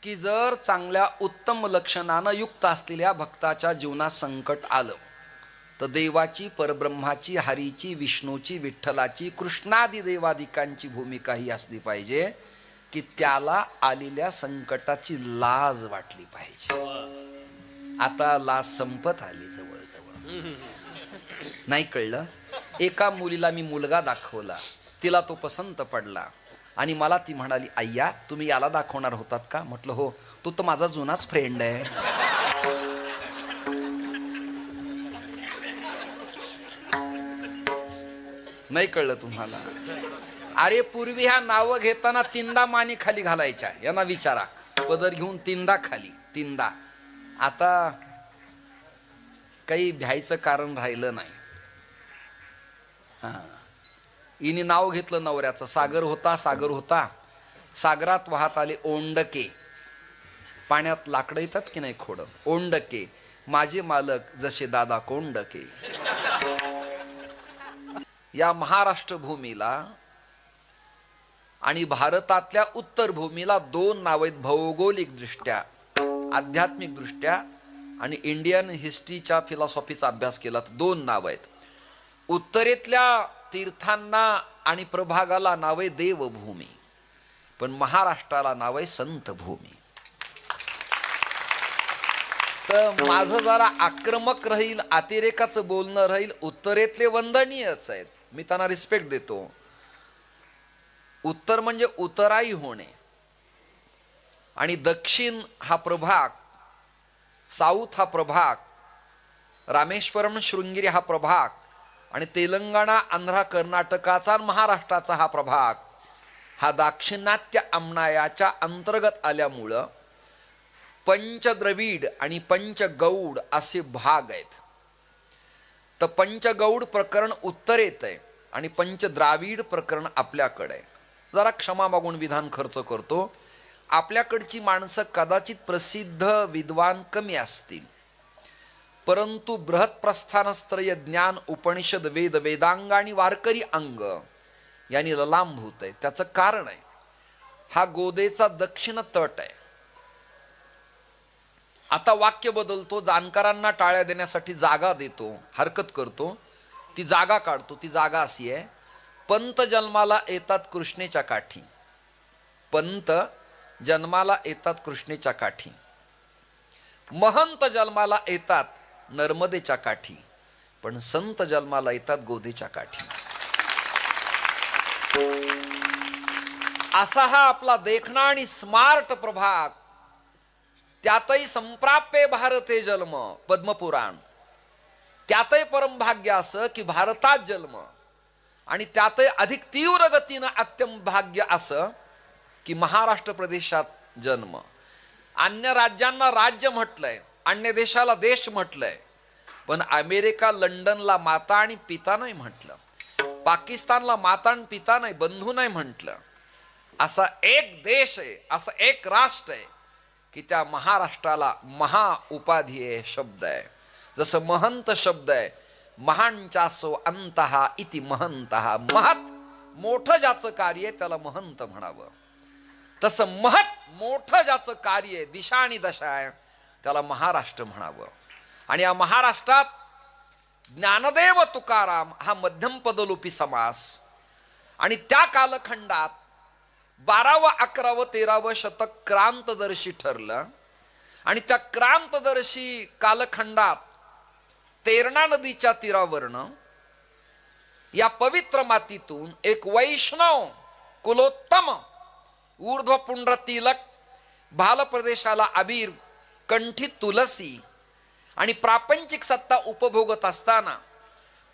की जर चांगल्या उत्तम लक्षणानं युक्त असलेल्या भक्ताच्या जीवनात संकट आलं तर देवाची, परब्रह्माची, हरीची, विष्णूची, विठ्ठलाची, कृष्णादी देवादिकांची भूमिका ही असली पाहिजे की त्याला आलेल्या संकटाची लाज वाटली पाहिजे. आता लाज संपत आली जवळजवळ. नाही कळलं? एका मुलीला मी मुलगा दाखवला, तिला तो पसंत पडला आणि मला ती म्हणाली, अय्या तुम्ही याला दाखवणार होतात का? म्हटलं हो. तो तर माझा जुनाच फ्रेंड आहे. नाही कळलं तुम्हाला? अरे पूर्वी ह्या नावं घेताना तीनदा माने खाली घालायच्या, यांना विचारा. पदर घेऊन तीनदा खाली, तीनदा. आता काही भ्यायचं कारण राहिलं नाही. हिने नाव घेतलं नवऱ्याचं. सागर होता, सागर होता. सागरात वाहत आले ओंडके. पाण्यात लाकडं येतात की नाही खोडं. ओंडके माझे मालक जसे दादा कोंडके. या महाराष्ट्र भूमीला आणि भारतातल्या उत्तर भूमीला दोन नाव आहेत भौगोलिक दृष्ट्या, आध्यात्मिक दृष्ट्या आणि इंडियन हिस्ट्रीच्या फिलॉसॉफीचा अभ्यास केला तर दोन नाव आहेत. उत्तरेतल्या तीर्थांना आणि प्रभागाला नाव आहे देवभूमी, पण महाराष्ट्राला नाव आहे संत भूमी. तर माझं जरा आक्रमक राहील, अतिरेकाचं बोलणं राहील. उत्तरेतले वंदनीयच आहेत, मी त्यांना रिस्पेक्ट देतो. उत्तर म्हणजे उतराई होणे आणि दक्षिण हा प्रभाग, साऊथ हा प्रभाग, रामेश्वरम शृंगेरी हा प्रभाग आणि तेलंगणा, आंध्र, कर्नाटकाचा, महाराष्ट्राचा हा प्रभाग हा दाक्षिणात्य आमनायाच्या अंतर्गत आल्यामुळं पंचद्रविड आणि पंचगौड असे भाग आहेत. तर पंचगौड प्रकरण उत्तरेत आहे आणि पंचद्राविड प्रकरण आपल्याकडे आहे. जरा क्षमा मागून विधान खर्च करतो. आपल्याकडची माणसं कदाचित प्रसिद्ध विद्वान कमी असतील, परंतु बृहत प्रस्थानत्रय ज्ञान, उपनिषद, वेद, वेदांग आणि वारकरी अंग यांनी ललांभूत आहे. त्याचं कारण आहे हा गोदेचा दक्षिण तट आहे. आता वाक्य बदलतो, जाणकारांना टाळ्या देण्यासाठी जागा देतो, हरकत करतो, ती जागा काढतो. ती जागा अशी आहे, पंत जन्माला येतात कृष्णेच्या काठी, पंत जन्माला येतात कृष्णेच्या काठी, महंत जन्माला येतात नर्मदेच्या काठी, पण संत जन्माला येतात गोदेच्या काठी. असा हा आपला देखणा आणि स्मार्ट प्रभाग. त्यातही संप्राप्य भारते जन्म, पद्मपुराण. त्यातही परमभाग्य असं की भारतात जन्म आणि त्यातही अधिक तीव्र गतीनं अत्यंत भाग्य असं की महाराष्ट्र प्रदेशात जन्म. अन्य राज्यांना राज्य म्हटलंय, अन्य देशाला देश म्हटलंय, पण अमेरिका, लंडनला माता आणि पिता नाही म्हटलं, पाकिस्तानला माता आणि पिता नाही, बंधू नाही म्हटलं. असा एक देश आहे, असं एक राष्ट्र आहे की त्या महाराष्ट्राला महा उपाधी आहे, शब्द आहे. जसं महंत शब्द आहे, महांचासो अंतहा इति महंतहा. महत मोठं ज्याचं कार्य आहे त्याला महंत म्हणावं. तसं महत मोठं ज्याचं कार्य आहे, दिशा आणि दशा आहे, त्याला महाराष्ट्र म्हणावं. आणि या महाराष्ट्रात ज्ञानदेव तुकाराम हा मध्यम पदलोपी समास आणि त्या कालखंडात 12व 11व 13व शतक क्रांतदर्शी ठरलं आणि त्या क्रांतदर्शी कालखंडात तेरणा नदीच्या तीरावरनं या पवित्र मातीतून एक वैष्णव कुलोत्तम ऊर्ध्वपुंड्र तिलक, भाल प्रदेशाला अबीर, कंठी तुलसी आणि प्रापंचिक सत्ता उपभोगत असताना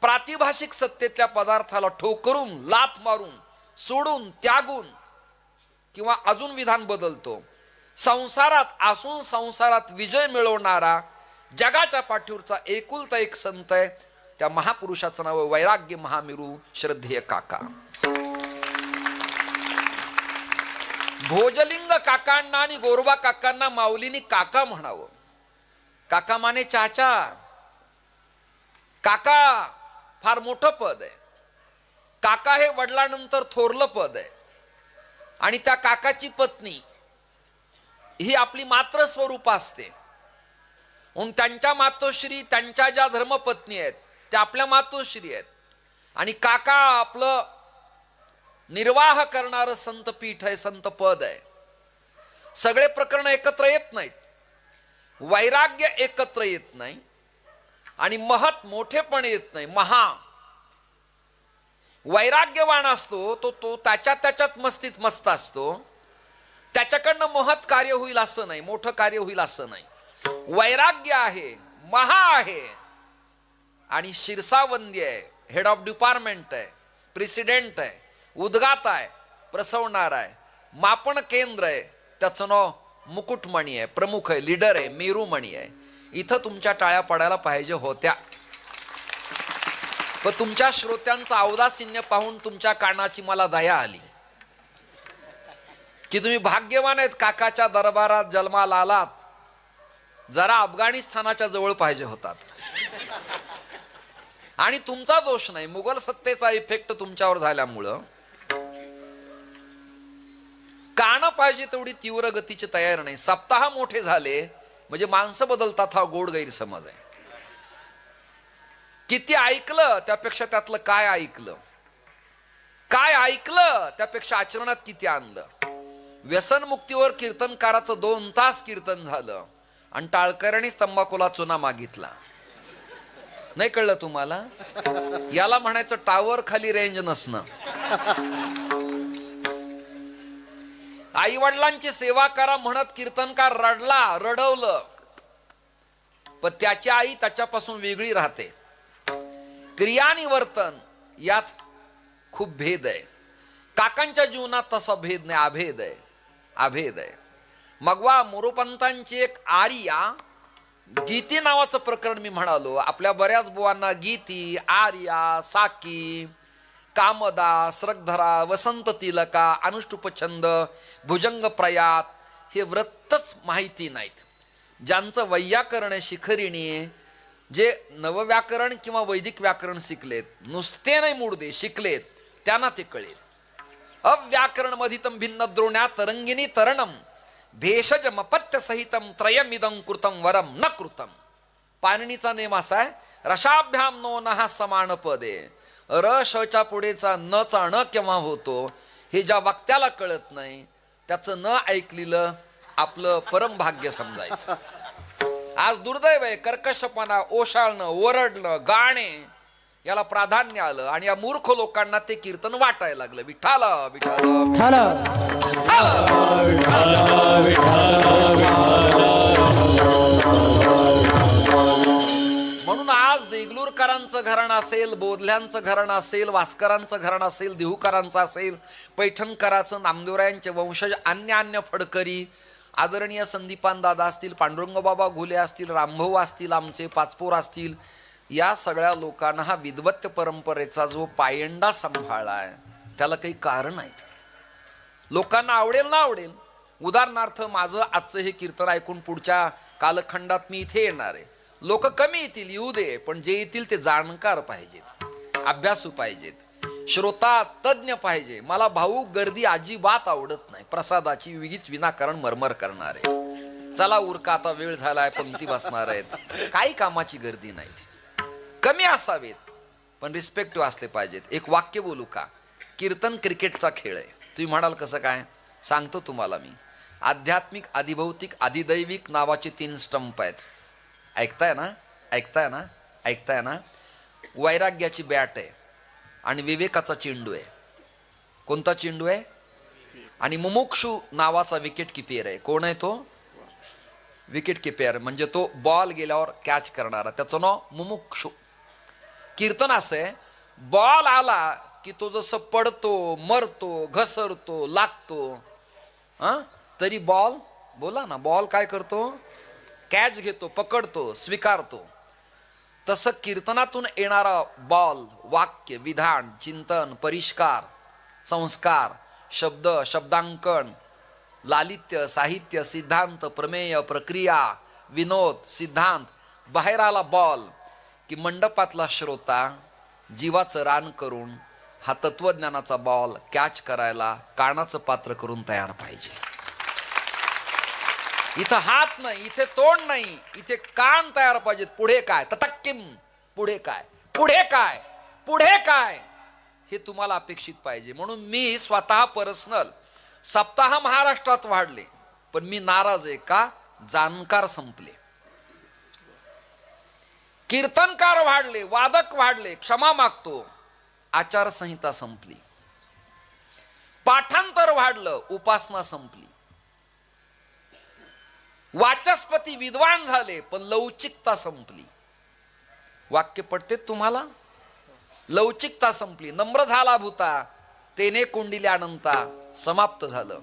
प्रातिभाषिक सत्तेतल्या पदार्थाला ठोकरून, लाथ मारून, सोडून, त्यागून किंवा अजून विधान बदलतो, संसारात असून संसारात विजय मिळवणारा जगाच्या पाठीवरचा एकुलता एक संत आहे. त्या महापुरुषाचं नाव वैराग्य महामेरू श्रद्धेय काका. भोजलिंग काकांना आणि गोरबा काकांना माऊलींनी काका म्हणावं. काका माने चाचा. काका फार मोठं पद आहे. काका हे वडिलांनंतर थोरलं पद आहे. आणि त्या काकाची पत्नी ही आपली मात्र स्वरूप असते. म्हणून त्यांच्या मातोश्री, त्यांच्या ज्या धर्मपत्नी आहेत त्या आपल्या मातोश्री आहेत. आणि काका आपलं निर्वाह करणारं संत पीठ आहे, संत पद आहे. सगळे प्रकरण एकत्र येत नाहीत, वैराग्य एकत्र येत नाही, आणि महत मोठेपण येत नाही. वैराग्यवान असतो तो त्याच्यात मस्तीत मस्त असतो. त्याच्याकडनं महत कार्य होईल असं नाही, मोठं कार्य होईल असं नाही. वैराग्य आहे, महा आहे, आणि शिरसावंदी आहे, हेड ऑफ डिपार्टमेंट आहे, प्रेसिडेंट आहे, उद्गाता आहे, प्रसवणार आहे, मापन केंद्र आहे, त्याचं नाव मुकुटमणी आहे, प्रमुख आहे, लीडर आहे, मेरुमणी आहे. इथं तुमच्या टाळ्या पडायला पाहिजे होत्या, पण तुमच्या श्रोत्यांचं औदासिन्य पाहून तुमच्या कानाची मला दया आली की तुम्ही भाग्यवान आहेत, काकाच्या दरबारात जन्माला आलात. जरा अफगाणिस्तानाच्या जवळ पाहिजे होतात. आणि तुमचा दोष नाही, मुघल सत्तेचा इफेक्ट तुमच्यावर झाल्यामुळं कान पाहिजे तेवढी तीव्र गतीची तयार नाही. सप्ताह मोठे झाले म्हणजे माणसं बदलतात, हा गोड गैरसमज आहे. किती ऐकलं त्यापेक्षा त्यातलं काय ऐकलं, काय ऐकलं त्यापेक्षा आचरणात किती आणलं. व्यसनमुक्तीवर कीर्तनकाराचं 2 तास कीर्तन झालं आणि टाळकऱ्यांनीच तंबाखूला चुना मागितला. नाही कळलं तुम्हाला? याला म्हणायचं टावर खाली रेंज नसणं. आई वडिलांची सेवा करा म्हणत कीर्तनकार रडवलं, पण त्याची आई त्याच्यापासून वेगळी राहते. क्रिया आणि वर्तन यात खूप भेद आहे. काकांच्या जीवनात तसा भेद नाही, अभेद आहे. मगवा मोरोपंतांची एक आर्या गीती नावाचं प्रकरण मी म्हणालो. आपल्या बऱ्याच बुवांना गीती, आर्या, साकी, कामदा, श्रगधरा, वसंत तिलका, अनुष्टुप छंद, भुजंग प्रयात हे व्रतच माहिती नाहीत. ज्यांचं वैयाकरण शिखरिणी, जे नवव्याकरण किंवा वैदिक व्याकरण शिकलेत, नुसते नाही मुडदे शिकलेत, त्यांना ते कळेल. अव्याकरण मधितम भिन्न द्रोण्या तरंगिनी तरणम भेषज मपत्य सहितम त्रयमिदं कृतम वरम न कृतम. पाणिनीचा नेम असा आहे, रसाभ्याम नो नहा समान पदे. रशच्या पुढेचा नचा न केव्हा होतो हे ज्या वक्त्याला कळत नाही, त्याचं न ऐकलेलं आपलं परम भाग्य समजायचं. आज दुर्दैव आहे, कर्कशपणा, ओशाळणं, ओरडणं, गाणे याला प्राधान्य आलं आणि या मूर्ख लोकांना ते कीर्तन वाटायला लागलं. विठ्ठल विठ्ठल. म्हणून आज देगलूरकरांचं घराणं असेल, बोधल्यांचं घराणं असेल, वास्करांचं घराणं असेल, देहूकरांचं असेल, पैठणकरांचं, नामदेवरायांचे वंशज, अन्य फडकरी, आदरणीय संदीपान दादा असतील, पांडुरंग बाबा घुले असतील, रामभाऊ असतील, आमचे पाचपोर असतील, या सगळ्या लोकांना हा विद्वत्य परंपरेचा जो पायंडा सांभाळला आहे त्याला काही कारण आहे. लोकांना आवडेल ना आवडेल. उदाहरणार्थ माझं आजचं हे कीर्तन ऐकून पुढच्या कालखंडात मी इथे येणार आहे. लोक कमी येतील, येऊ दे, पण जे येतील ते जाणकार पाहिजेत, अभ्यासू पाहिजेत, श्रोता तज्ञ पाहिजे. मला भाऊ गर्दी अजिबात आवडत नाही. प्रसादाची विगीच विनाकारण मरमर करणार आहे. चला उरका, आता वेळ झालाय, पंक्ती बसणार आहेत. काही कामाची गर्दी नाही. कमी असावेत पण रिस्पेक्टिव्ह असले पाहिजेत. एक वाक्य बोलू का? कीर्तन क्रिकेटचा खेळ आहे. तुम्ही म्हणाल कसं काय? सांगतो तुम्हाला मी. आध्यात्मिक, अधिभौतिक, अधिदैविक नावाचे 3 स्टंप आहेत. ऐकताय ना? वैराग्याची बॅट आहे आणि विवेकाचा चेंडू आहे. कोणता चेंडू आहे? आणि मुमुक्षु नावाचा विकेट किपर आहे. कोण आहे तो? विकेट किपर, म्हणजे तो बॉल गेल्यावर कॅच करणारा, त्याचं नाव मुमुक्षु. कीर्तन असं आहे, बॉल आला की तो जसं पडतो, मरतो, घसरतो, लागतो, तरी बॉल, बोला ना, बॉल काय करतो? कॅच घेतो, पकडतो, स्वीकारतो. तसं कीर्तनातून येणारा बॉल, वाक्य, विधान, चिंतन, परिष्कार, संस्कार, शब्द, शब्दांकन, लालित्य, साहित्य, सिद्धांत, प्रमेय, प्रक्रिया, विनोद, सिद्धांत, बाहेर आला बॉल की मंडपातला श्रोता जीवाचं रान करून हा तत्वज्ञानाचा बॉल कॅच करायला कानाचं पात्र करून तयार पाहिजे. इथं हात नाही, इथे तोंड नाही, इथे कान तयार पाहिजेत. पुढे काय ततक्किम, पुढे काय, पुढे काय, पुढे काय, हे तुम्हाला अपेक्षित पाहिजे. म्हणून मी स्वतः पर्सनल सप्ताह महाराष्ट्रात वाढले, पण मी नाराज आहे का? जाणकार संपले. कीर्तनकार वाढले, वादक वाढले, क्षमा मागतो, आचारसंहिता संपली. पाठांतर वाढलं, उपासना संपली. वाचस्पती विद्वान झाले, पण लवचिकता संपली. वाक्य पडते तुम्हाला? लवचिकता संपली. नम्र झाला भूता तेने कोंडिले अनंता, समाप्त झालं.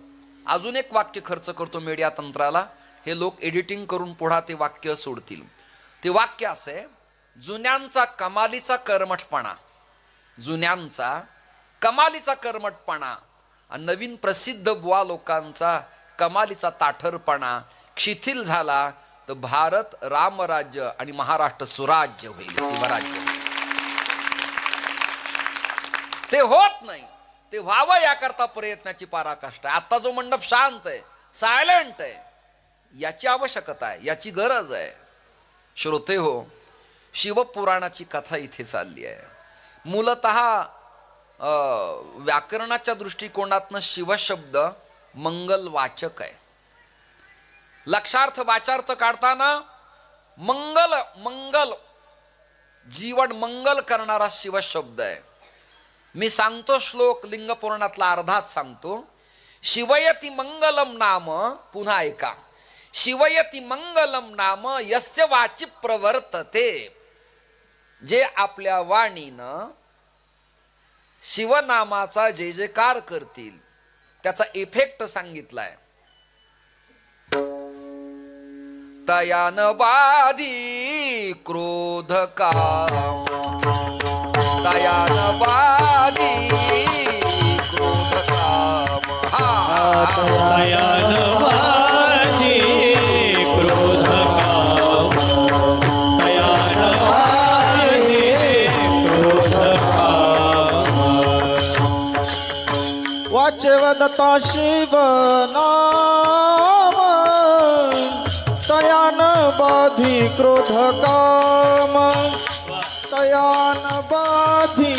अजून एक वाक्य खर्च करतो मीडिया तंत्राला, हे लोक एडिटिंग करून पुढा ते वाक्य सोडतील. ते वाक्य असे: जुन्यांचा कमालीचा कर्मठपणा, जुन्यांचा कमालीचा कर्मठपणा आणि नवीन प्रसिद्ध बुवा लोकांचा कमालीचा ताठरपणा शिथिल झाला तर भारत रामराज्य आणि महाराष्ट्र सुराज्य होईल, शिवराज्य. ते होत नाही, ते व्हावं याकरता प्रयत्नाची पराकाष्ठा आहे. आता जो मंडप शांत आहे, सायलेंट आहे, याची आवश्यकता आहे, याची गरज आहे. श्रोते हो, शिवपुराणाची कथा इथे चालली आहे. मूलतः व्याकरणाच्या दृष्टिकोनातनं शिवशब्द मंगलवाचक आहे. लक्षार्थ वाचार्थ काढताना मंगल, मंगल, जीवन मंगल करणारा शिवशब्द आहे. मी सांगतो श्लोक, लिंग पुराणातला अर्धाच सांगतो. शिवयती मंगलम नाम, पुन्हा ऐका, शिवयती मंगलम नाम यस्य वाची प्रवर्तते. जे आपल्या वाणीनं शिवनामाचा जय जयकार करतील त्याचा इफेक्ट सांगितलाय. तयान बाधी क्रोध काम, तयान बाधी क्रोध काम, तयान बाधी क्रोध काम, तयान बाधी क्रोध काम. वाचवदता शिव नाम, तयान बाधी क्रोध काम, तयान बाधी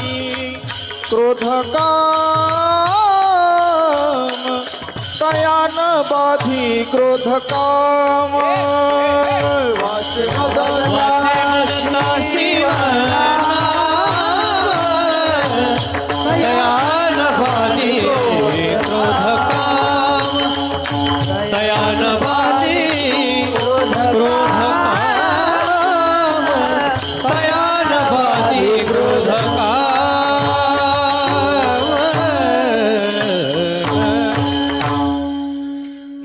क्रोध काम, तयान बाधी क्रोध काम. वाचवदता शिव नाम, तयान बाधी क्रोध काम, तयान बाधी क्रोध काम, तयान बाधी क्रोध काम.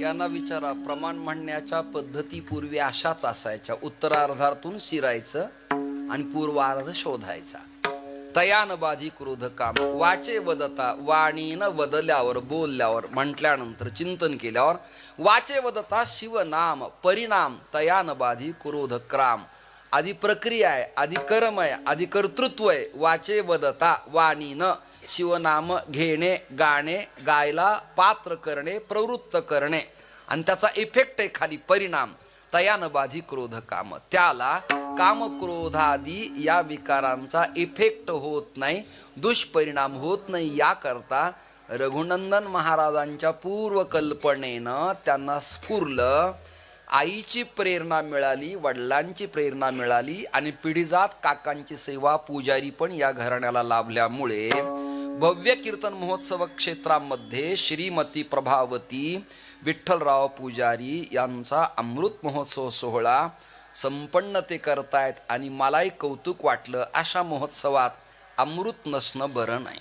यांना विचारा, प्रमाण म्हणण्याच्या पद्धती पूर्वी अशाच असायच्या. उत्तरार्धातून शिरायचं आणि पूर्वार्ध शोधायचा. तयान बाधी क्रोध काम, वाचे वदता, वाणीनं वदल्यावर, बोलल्यावर, म्हटल्यानंतर, चिंतन केल्यावर, वाचे वदता शिवनाम, परिणाम तयान बाधी क्रोध क्राम. आधी प्रक्रिया आहे, आधी कर्म आहे, आधी कर्तृत्व आहे. वाचे वदता, वाणीनं शिवनाम घेणे, गाणे, गायला, पात्र करणे, प्रवृत्त करणे, आणि त्याचा इफेक्ट आहे खाली परिणाम. तयान बाधी क्रोध काम, त्याला काम क्रोधादी या विकारांचा इफेक्ट होत नाही, दुष्परिणाम होत नाही. याकरता रघुनंदन महाराजांच्या पूर्वकल्पनेनं त्यांना स्फुरलं. आईची प्रेरणा मिळाली, वडिलांची प्रेरणा मिळाली, आणि पिढीजात काकांची सेवा, पुजारी पण या घराण्याला लाभल्यामुळे भव्य कीर्तन महोत्सव क्षेत्रामध्ये श्रीमती प्रभावती विठ्ठलराव पुजारी यांचा अमृत महोत्सव सोहळा संपन्न ते करतायत. आणि मलाही कौतुक वाटलं, अशा महोत्सवात अमृत नसणं बरं नाही.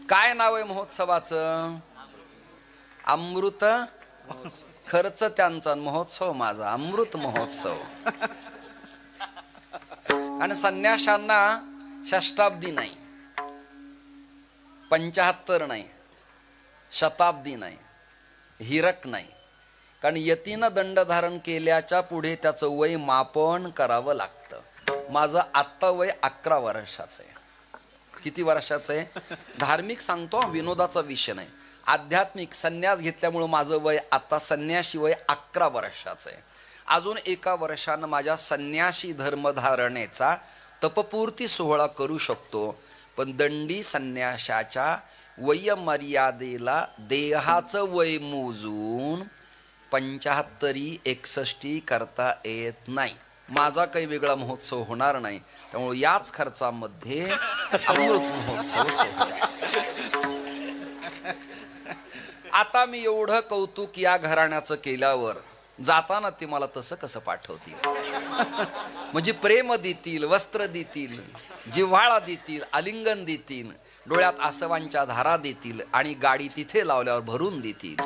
काय नाव आहे महोत्सवाचं? अमृत. खर्च त्यांचा, महोत्सव माझा, अमृत महोत्सव. आणि संन्याशांना षष्टाब्दी नाही, 75 नाही, शताब्दी नाही, हिरक नाही. कारण यतीनं दंड धारण केल्याच्या पुढे त्याचं वय मापन करावं लागतं. माझं आत्ता वय 11 वर्षाचं आहे. किती वर्षाचं आहे? धार्मिक सांगतो, विनोदाचा विषय नाही. आध्यात्मिक संन्यास घेतल्यामुळं माझं वय आता संन्याशी वय 11 वर्षाचं आहे. अजून 1 वर्षानं माझ्या संन्यासी धर्मधारणेचा तपपूर्ती सोहळा करू शकतो. पण दंडी संन्याशाच्या वयमर्यादेला देहाचं वय मोजून 75 61 करता येत नाही. माझा काही वेगळा महोत्सव होणार नाही. त्यामुळे याच खर्चामध्ये अमृत महोत्सव सोहळा. आता मी एवढं कौतुक या घराण्याचं केल्यावर जाताना ते मला तसं कसं पाठवतील? म्हणजे प्रेम देतील, वस्त्र देतील, जिव्हाळा देतील, आलिंगन देतील, डोळ्यात आसवांच्या धारा देतील आणि गाडी तिथे लावल्यावर भरून देतील.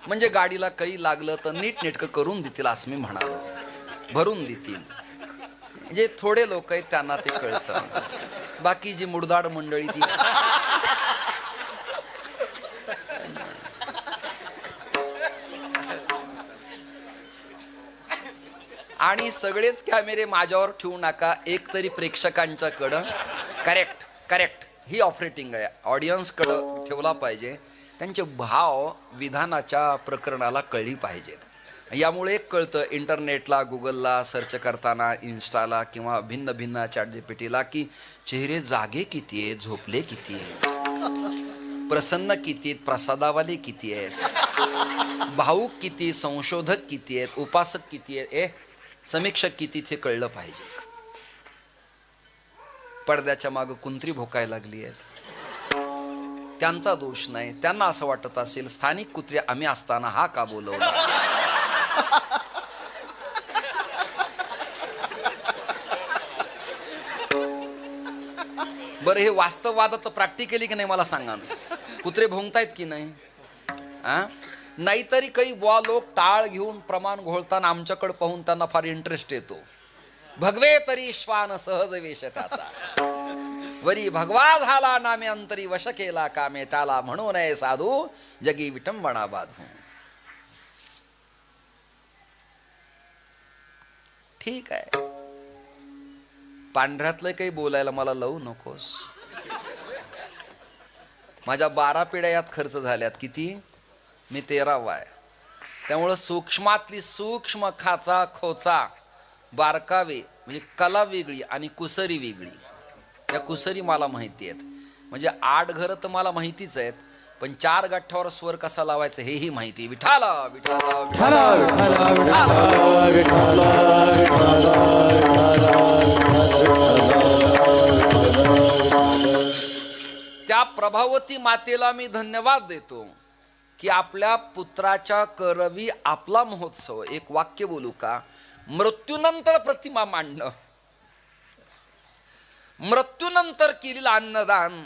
म्हणजे गाडीला काही लागलं तर नीटनेटकं करून देतील असं मी म्हणालो. भरून देतील. म्हणजे थोडे लोक आहेत त्यांना ते कळतं. बाकी जी मुडदाड मंडळी ती आणि सगळेच कॅमेरे माझ्यावर ठेवू नका. एक तरी प्रेक्षकांच्याकडं करेक्ट करेक्ट ही ऑपरेटिंग आहे, ऑडियन्सकडं ठेवला पाहिजे. त्यांचे भाव विधानाच्या प्रकरणाला कळली पाहिजेत. यामुळे एक कळतं इंटरनेटला, गुगलला सर्च करताना, इन्स्टाला किंवा भिन्न भिन्न चॅटजीपीटीला की चेहरे जागे किती आहेत, झोपले किती आहेत, प्रसन्न किती आहेत, प्रसादावाले किती आहेत, भाऊक किती, संशोधक किती आहेत, उपासक किती आहेत, समीक्षक किती, ते कळलं पाहिजे. पडद्याच्या मागं कुंत्री भोकायला लागली आहेत. त्यांचा दोष नाही. त्यांना असं वाटत असेल स्थानिक कुत्रे आम्ही असताना हा का बोलवला. बरं हे वास्तववादाचं प्रॅक्टिकली की नाही मला सांगा ना. कुत्रे भोंगतायत की नाही? नाहीतरी काही बुवा लोक टाळ घेऊन प्रमाण घोळताना आमच्याकडे पाहून त्यांना फार इंटरेस्ट येतो. भगवे तरी श्वान सहज वेश त्याचा, वरी भगवा झाला नामे अंतरी वश केला कामे, त्याला म्हणू नये साधू जगी विटंबना बाधू. ठीक आहे, पांढऱ्यातलं काही बोलायला मला लावू नकोस. माझ्या 12 पिढ्या यात खर्च झाल्यात. किती? मी 13वा आहे. त्यामुळं सूक्ष्मातली सूक्ष्म खाचा खोचा बारकावे म्हणजे कला वेगळी आणि कुसरी वेगळी. त्या कुसरी मला माहिती आहेत. म्हणजे 8 घरं तर मला माहितीच आहेत, पण 4 गठ्ठावर स्वर कसा लावायचं हेही माहिती. विठाला विठाला विठाला विठाला त्या प्रभावती मातेला मी धन्यवाद देतो की आपल्या पुत्राच्या करवी आपला महोत्सव. एक वाक्य बोलू का? मृत्यूनंतर प्रतिमा मांडणं, मृत्यूनंतर केलेलं अन्नदान,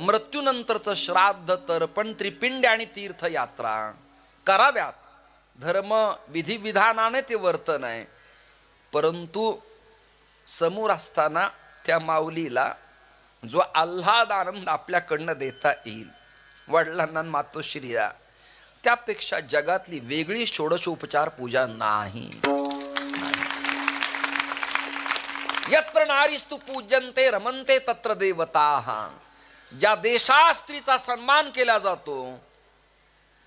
मृत्यूनंतरचं श्राद्ध, तर्पण, त्रिपिंड आणि तीर्थयात्रा कराव्यात. धर्म विधिविधानाने ते वर्तन आहे. परंतु समोर असताना त्या माऊलीला जो आल्हाद आनंद आपल्याकडनं देता येईल, वडिलांना मातोश्रीला, त्यापेक्षा जगातली वेगळी षोडशोपचार पूजा नाही. यत्र नारीस्तु पूज्यन्ते रमन्ते तत्र देवताः. ज्या देशात स्त्रीचा सन्मान केला जातो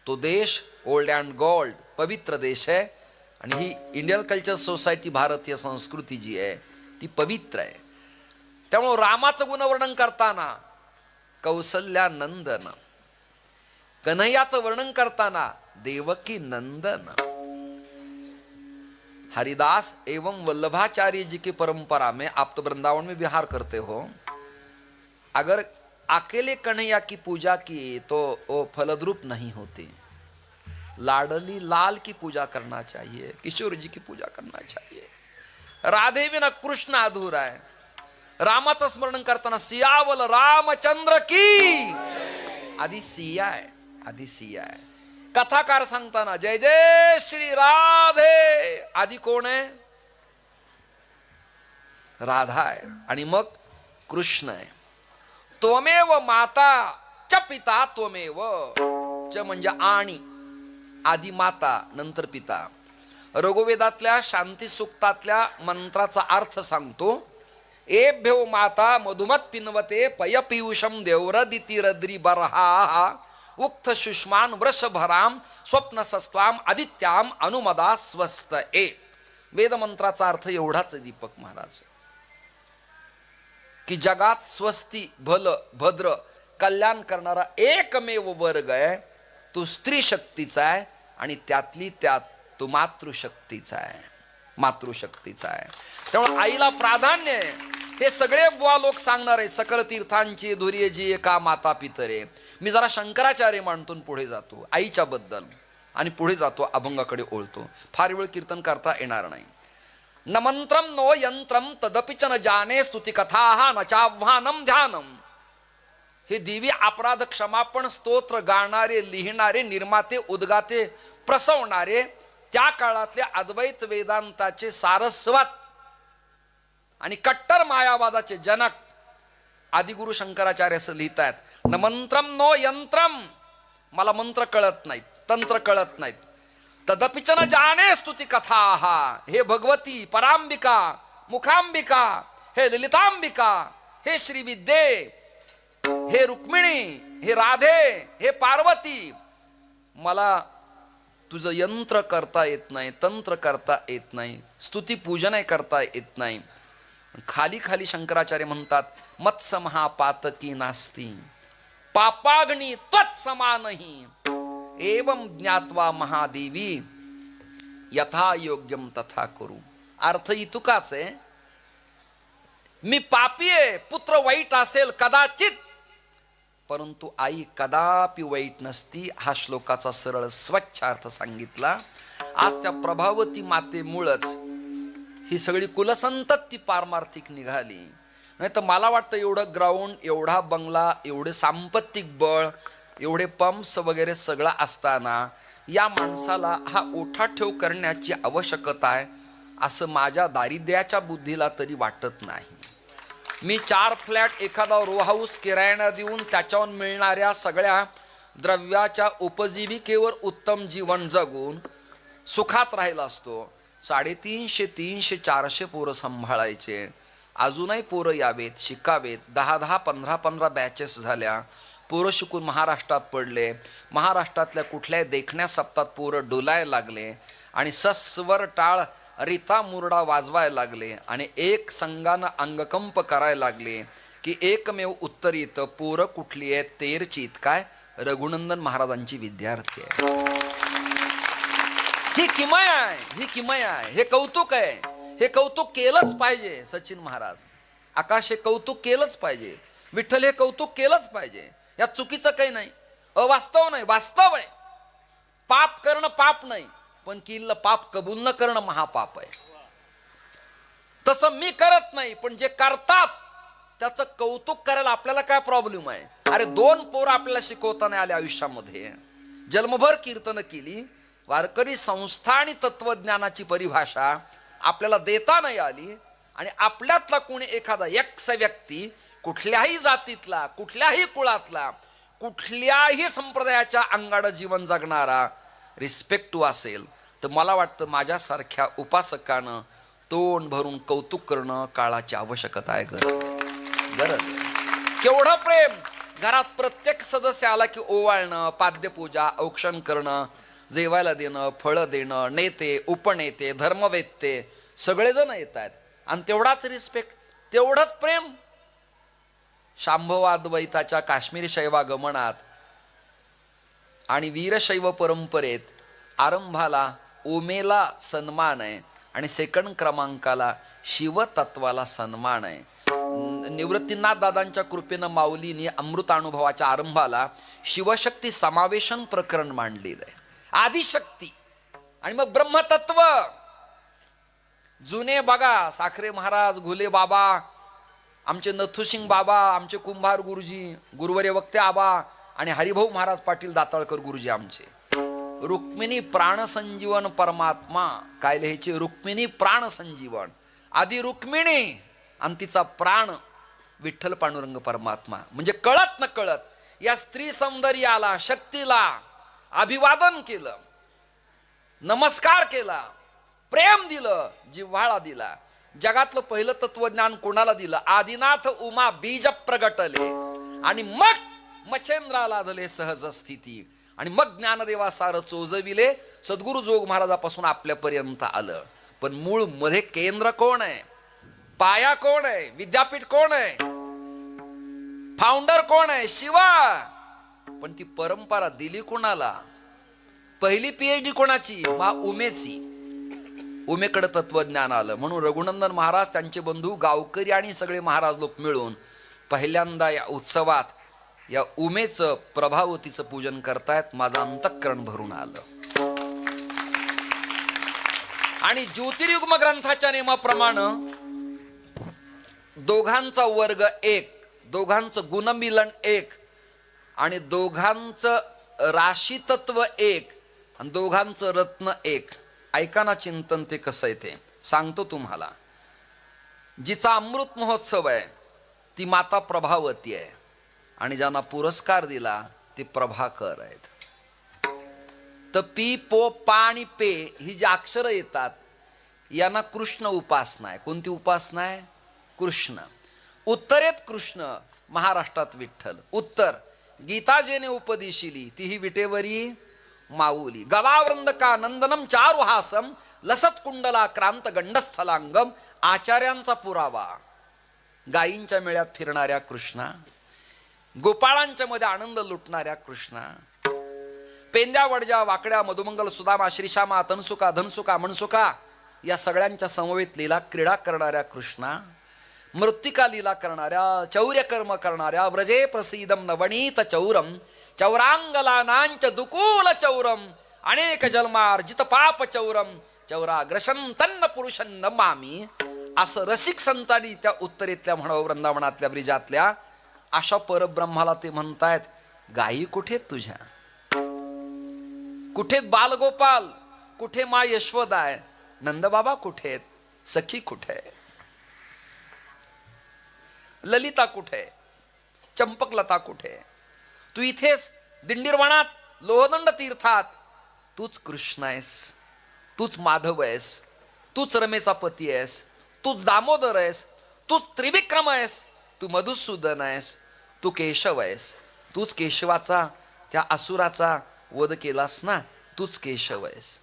तो देश ओल्ड अँड गोल्ड पवित्र देश आहे. आणि ही इंडियन कल्चर सोसायटी, भारतीय संस्कृती जी आहे ती पवित्र आहे. त्यामुळे रामाचं गुणवर्णन करताना कौसल्या नंदन, कन्हैयाचं वर्णन करताना देवकी नंदन. हरिदास एवं वल्लभाचार्य जी की परंपरा में आप तो वृंदावन में विहार करते हो. अगर अकेले कन्हैया की पूजा की तो वो फलद्रूप नहीं होती. लाडली लाल की पूजा करना चाहिए, किशोर जी की पूजा करना चाहिए. राधे बिना कृष्ण अधूरा है. रामाचं स्मरण करताना सियावल रामचंद्र की, आधी सिया आहे, आधी सिया आहे. कथाकार सांगताना जय जय श्री राधे, आधी कोण आहे? राधा आहे आणि मग कृष्ण आहे. त्वमेव माता च पिता त्वमेव. च म्हणजे आणि, आधी माता नंतर पिता. रघुवेदातल्या शांती सुक्तातल्या मंत्राचा अर्थ सांगतो. एभ्यो माता मधुमत पिन्वते पय पियुषम देवरदिती रद्री बरहा उक्त शुष्मान वृषभराम स्वप्न सस्त्वाम आदित्याम अनुमदा स्वस्त ए. वेदमंत्राचा अर्थ एवढाच दीपक महाराज की जगात स्वस्ती भल भद्र कल्याण करणारा एकमेव वर्ग आहे तो स्त्री शक्तीचा आहे आणि त्यातली त्यात तो मातृशक्तीचा आहे. मातृशक्तीचा आहे. त्यामुळे आईला प्राधान्य आहे. हे सगळे बुवा लोक सांगणार आहे सकल तीर्थांची धुर्य जी एका माता पितरे. मी जरा शंकराचार्य मांडतून पुढे जातो आईच्या बद्दल आणि पुढे जातो अभंगाकडे ओळतो. फार वेळ कीर्तन करता येणार नाही. न मंत्रम नो यंत्रम तदपि च न जाने स्तुती कथा न चाव्हानम ध्यानम. हे दिवी अपराध क्षमापण स्तोत्र गाणारे लिहिणारे निर्माते उद्गाते प्रसवणारे त्या काळातले अद्वैत वेदांताचे सारस्वत आणि कट्टर मायावादाचे जनक आदिगुरु शंकराचार्य असं लिहितायत. न मंत्रम नो यंत्रम. मला मंत्र कळत नाहीत तंत्र कळत नाहीत. तदपि च न जाने स्तुती कथा. हे भगवती परांबिका मुखांबिका हे ललितांबिका हे श्रीविद्ये हे रुक्मिणी हे राधे हे पार्वती मला तुझं यंत्र करता येत नाही तंत्र करता येत नाही स्तुती पूजन करता येत नाही. खाली खाली शंकराचार्य म्हणतात मत्स महापातकी नास्ती पापाग्नी त्वत्समानही एवं ज्ञात्वा महादेवी यथा योग्यम तथा करू. अर्थ इतुकाच आहे. मी पापी आहे पुत्र वाईट असेल कदाचित परंतु आई कदापि वाईट नसती. हा श्लोकाचा सरळ स्वच्छ अर्थ सांगितला. आज त्या प्रभावती मातेमुळेच ही सगळी कुलसंतती पारमार्थिक निघाली. नाही तर मला वाटतं एवढं ग्राउंड एवढा बंगला एवढे सांपत्तिक बळ एवढे पंप्स वगैरे सगळं असताना या माणसाला हा ओठाठेव करण्याची आवश्यकता आहे असं माझ्या दारिद्र्याच्या बुद्धीला तरी वाटत नाही. मी 4 फ्लॅट एखादा रो हाऊस किरायाला देऊन त्याच्यावर मिळणाऱ्या सगळ्या द्रव्याच्या उपजीविकेवर उत्तम जीवन जगून सुखात राहिला असतो. 350 300 400 पोरं सांभाळायचे. अजूनही पोरं यावेत शिकावेत. 10 15 बॅचेस झाल्या. पोरं शिकून महाराष्ट्रात पडले. महाराष्ट्रातल्या कुठल्याही देखण्या सप्तात पोरं डोलायला लागले आणि सस्वर टाळ रीता मुरडा वाजवायला लागले आणि एक संघानं अंगकंप करायला लागले की एकमेव उत्तर येतं पोरं कुठली आहेत तेरचीत काय रघुनंदन महाराजांची विद्यार्थी आहे. ही किमया आहे. ही किमया आहे. हे कौतुक आहे. हे कौतुक केलंच पाहिजे. सचिन महाराज आकाश हे कौतुक केलंच पाहिजे. विठ्ठल हे कौतुक केलंच पाहिजे. यात चुकीचं काही नाही. अवास्तव नाही वास्तव आहे. पाप करणं पाप नाही पण किल्ल पाप कबूल न करणं महापाप आहे. तसं मी करत नाही पण जे करतात त्याचं कौतुक करायला आपल्याला काय प्रॉब्लेम आहे. अरे 2 पोरं आपल्याला शिकवता नाही आले आयुष्यामध्ये. जन्मभर कीर्तन केली. वारकरी संस्था आणि तत्वज्ञानाची परिभाषा आपल्याला देता नाही आली आणि आपल्यातला कोणी एखादा एक्स व्यक्ती कुठल्याही जातीतला कुठल्याही कुळातला कुठल्याही संप्रदायाच्या अंगाड जीवन जगणारा रिस्पेक्ट असेल तर मला वाटतं माझ्यासारख्या उपासकानं तोंड भरून कौतुक करणं काळाची आवश्यकता आहे. गरज केवढं प्रेम. घरात प्रत्येक सदस्य आला की ओवाळणं पाद्यपूजा औक्षण करणं जेवायला देणं फळं देणं नेते उपनेते धर्मवेत्ते सगळेजण येत आहेत आणि तेवढाच रिस्पेक्ट तेवढंच प्रेम. शांभवाद्वैताच्या काश्मीरी शैवागमनात आणि वीरशैव परंपरेत आरंभाला ओमेला सन्मान आहे आणि सेकंड क्रमांकाला शिवतत्वाला सन्मान आहे. निवृत्तीनाथ दादांच्या कृपेनं माऊलीने अमृतानुभवाच्या आरंभाला शिवशक्ती समावेशन प्रकरण मांडलेलं आहे. आदिशक्ती आणि मग ब्रह्मतत्व. जुने बघा साखरे महाराज घुले बाबा आमचे नथुसिंग बाबा आमचे कुंभार गुरुजी गुरुवर्य वक्ते आबा आणि हरिभाऊ महाराज पाटील दाताळकर गुरुजी आमचे. रुक्मिणी प्राणसंजीवन परमात्मा काय लिहायचे. रुक्मिणी प्राणसंजीवन आधी रुक्मिणी आणि तिचा प्राण विठ्ठल पांडुरंग परमात्मा. म्हणजे कळत न कळत या स्त्री सौंदर्याला शक्तीला अभिवादन केलं नमस्कार केला प्रेम दिलं, जिव्हाळा दिला. जगातलं पहिलं तत्वज्ञान कोणाला दिलं? आदिनाथ उमा बीज प्रगटले आणि मग मच्छेंद्राला धले सहज स्थिती आणि मग ज्ञानदेवा सार चोजविले. सद्गुरु जोग महाराजापासून आपल्यापर्यंत आलं. पण मूळ मध्ये केंद्र कोण आहे? पाया कोण आहे? विद्यापीठ कोण आहे? फाउंडर कोण आहे? शिवा. पण ती परंपरा दिली कोणाला? पहिली PhD कोणाची? उमेची. उमेकडे तत्वज्ञान आलं. म्हणून रघुनंदन महाराज, त्यांचे बंधू, गावकरी आणि सगळे महाराज लोक मिळून पहिल्यांदा या उत्सवात या उमेचं, प्रभावतीचं पूजन करतायत. माझं अंतःकरण भरून आलं. आणि ज्योतिर्युग्म ग्रंथाच्या नियमाप्रमाणे दोघांचा वर्ग एक, दोघांचं गुणमिलन एक आणि दोघांचं राशीतत्व एक आणि दोघांचं रत्न एक. ऐका ना चिंतन ते कसं आहे ते सांगतो तुम्हाला. जिचा अमृत महोत्सव आहे ती माता प्रभावती आहे आणि ज्यांना पुरस्कार दिला ते प्रभाकर आहेत. तर पी, पो, पा आणि पे ही जी अक्षरं येतात यांना कृष्ण उपासना आहे. कोणती उपासना आहे? कृष्ण. उत्तरेत कृष्ण, महाराष्ट्रात विठ्ठल. उत्तर गीता जेने उपदेशिली ती ही विटेवरी माऊली. गवावृंद का नंदनम चारुहासम लसत कुंडला क्रांत गंडस्थलांगम. आचार्यांचा पुरावा. गायींच्या मेळ्यात फिरणाऱ्या कृष्णा, गोपाळांच्या मध्ये आनंद लुटणाऱ्या कृष्णा, पेंद्या वडजा वाकड्या मधुमंगल सुदामा श्रीशामा तनसुका धनसुका मनसुका या सगळ्यांच्या समवेत लीला क्रीडा करणाऱ्या कृष्णा, मृत्तिका लीला करणाऱ्या, चौर्य कर्म करणाऱ्या, व्रजे प्रसीदम नवनीत चौरम चौरांगलानांच दुकूल चौरम अनेक जन्मार्जित पाप चौरम चौराग्रशन तन्न पुरुषन नमामी. असं रसिक संतांनी त्या उत्तरेतल्या म्हणावं वृंदावनातल्या ब्रिजातल्या अशा परब्रह्माला ते म्हणतायत, गायी कुठे तुझ्या? कुठे बालगोपाल? कुठे मा यशोदा आहे? नंदबाबा कुठे? सखी कुठे? ललिता कुठे? चंपकलता कुठे? तू इथेच दिंडीरवनात, लोहदंड तीर्थात तूच कृष्ण आहेस, तूच माधव आहेस, तूच रमेचा पती आहेस, तूच दामोदर आहेस, तूच त्रिविक्रम आहेस, तू मधुसूदन आहेस, तू केशव आहेस, तूच केशवाचा त्या असुराचा वध केलास ना, तूच केशव आहेस.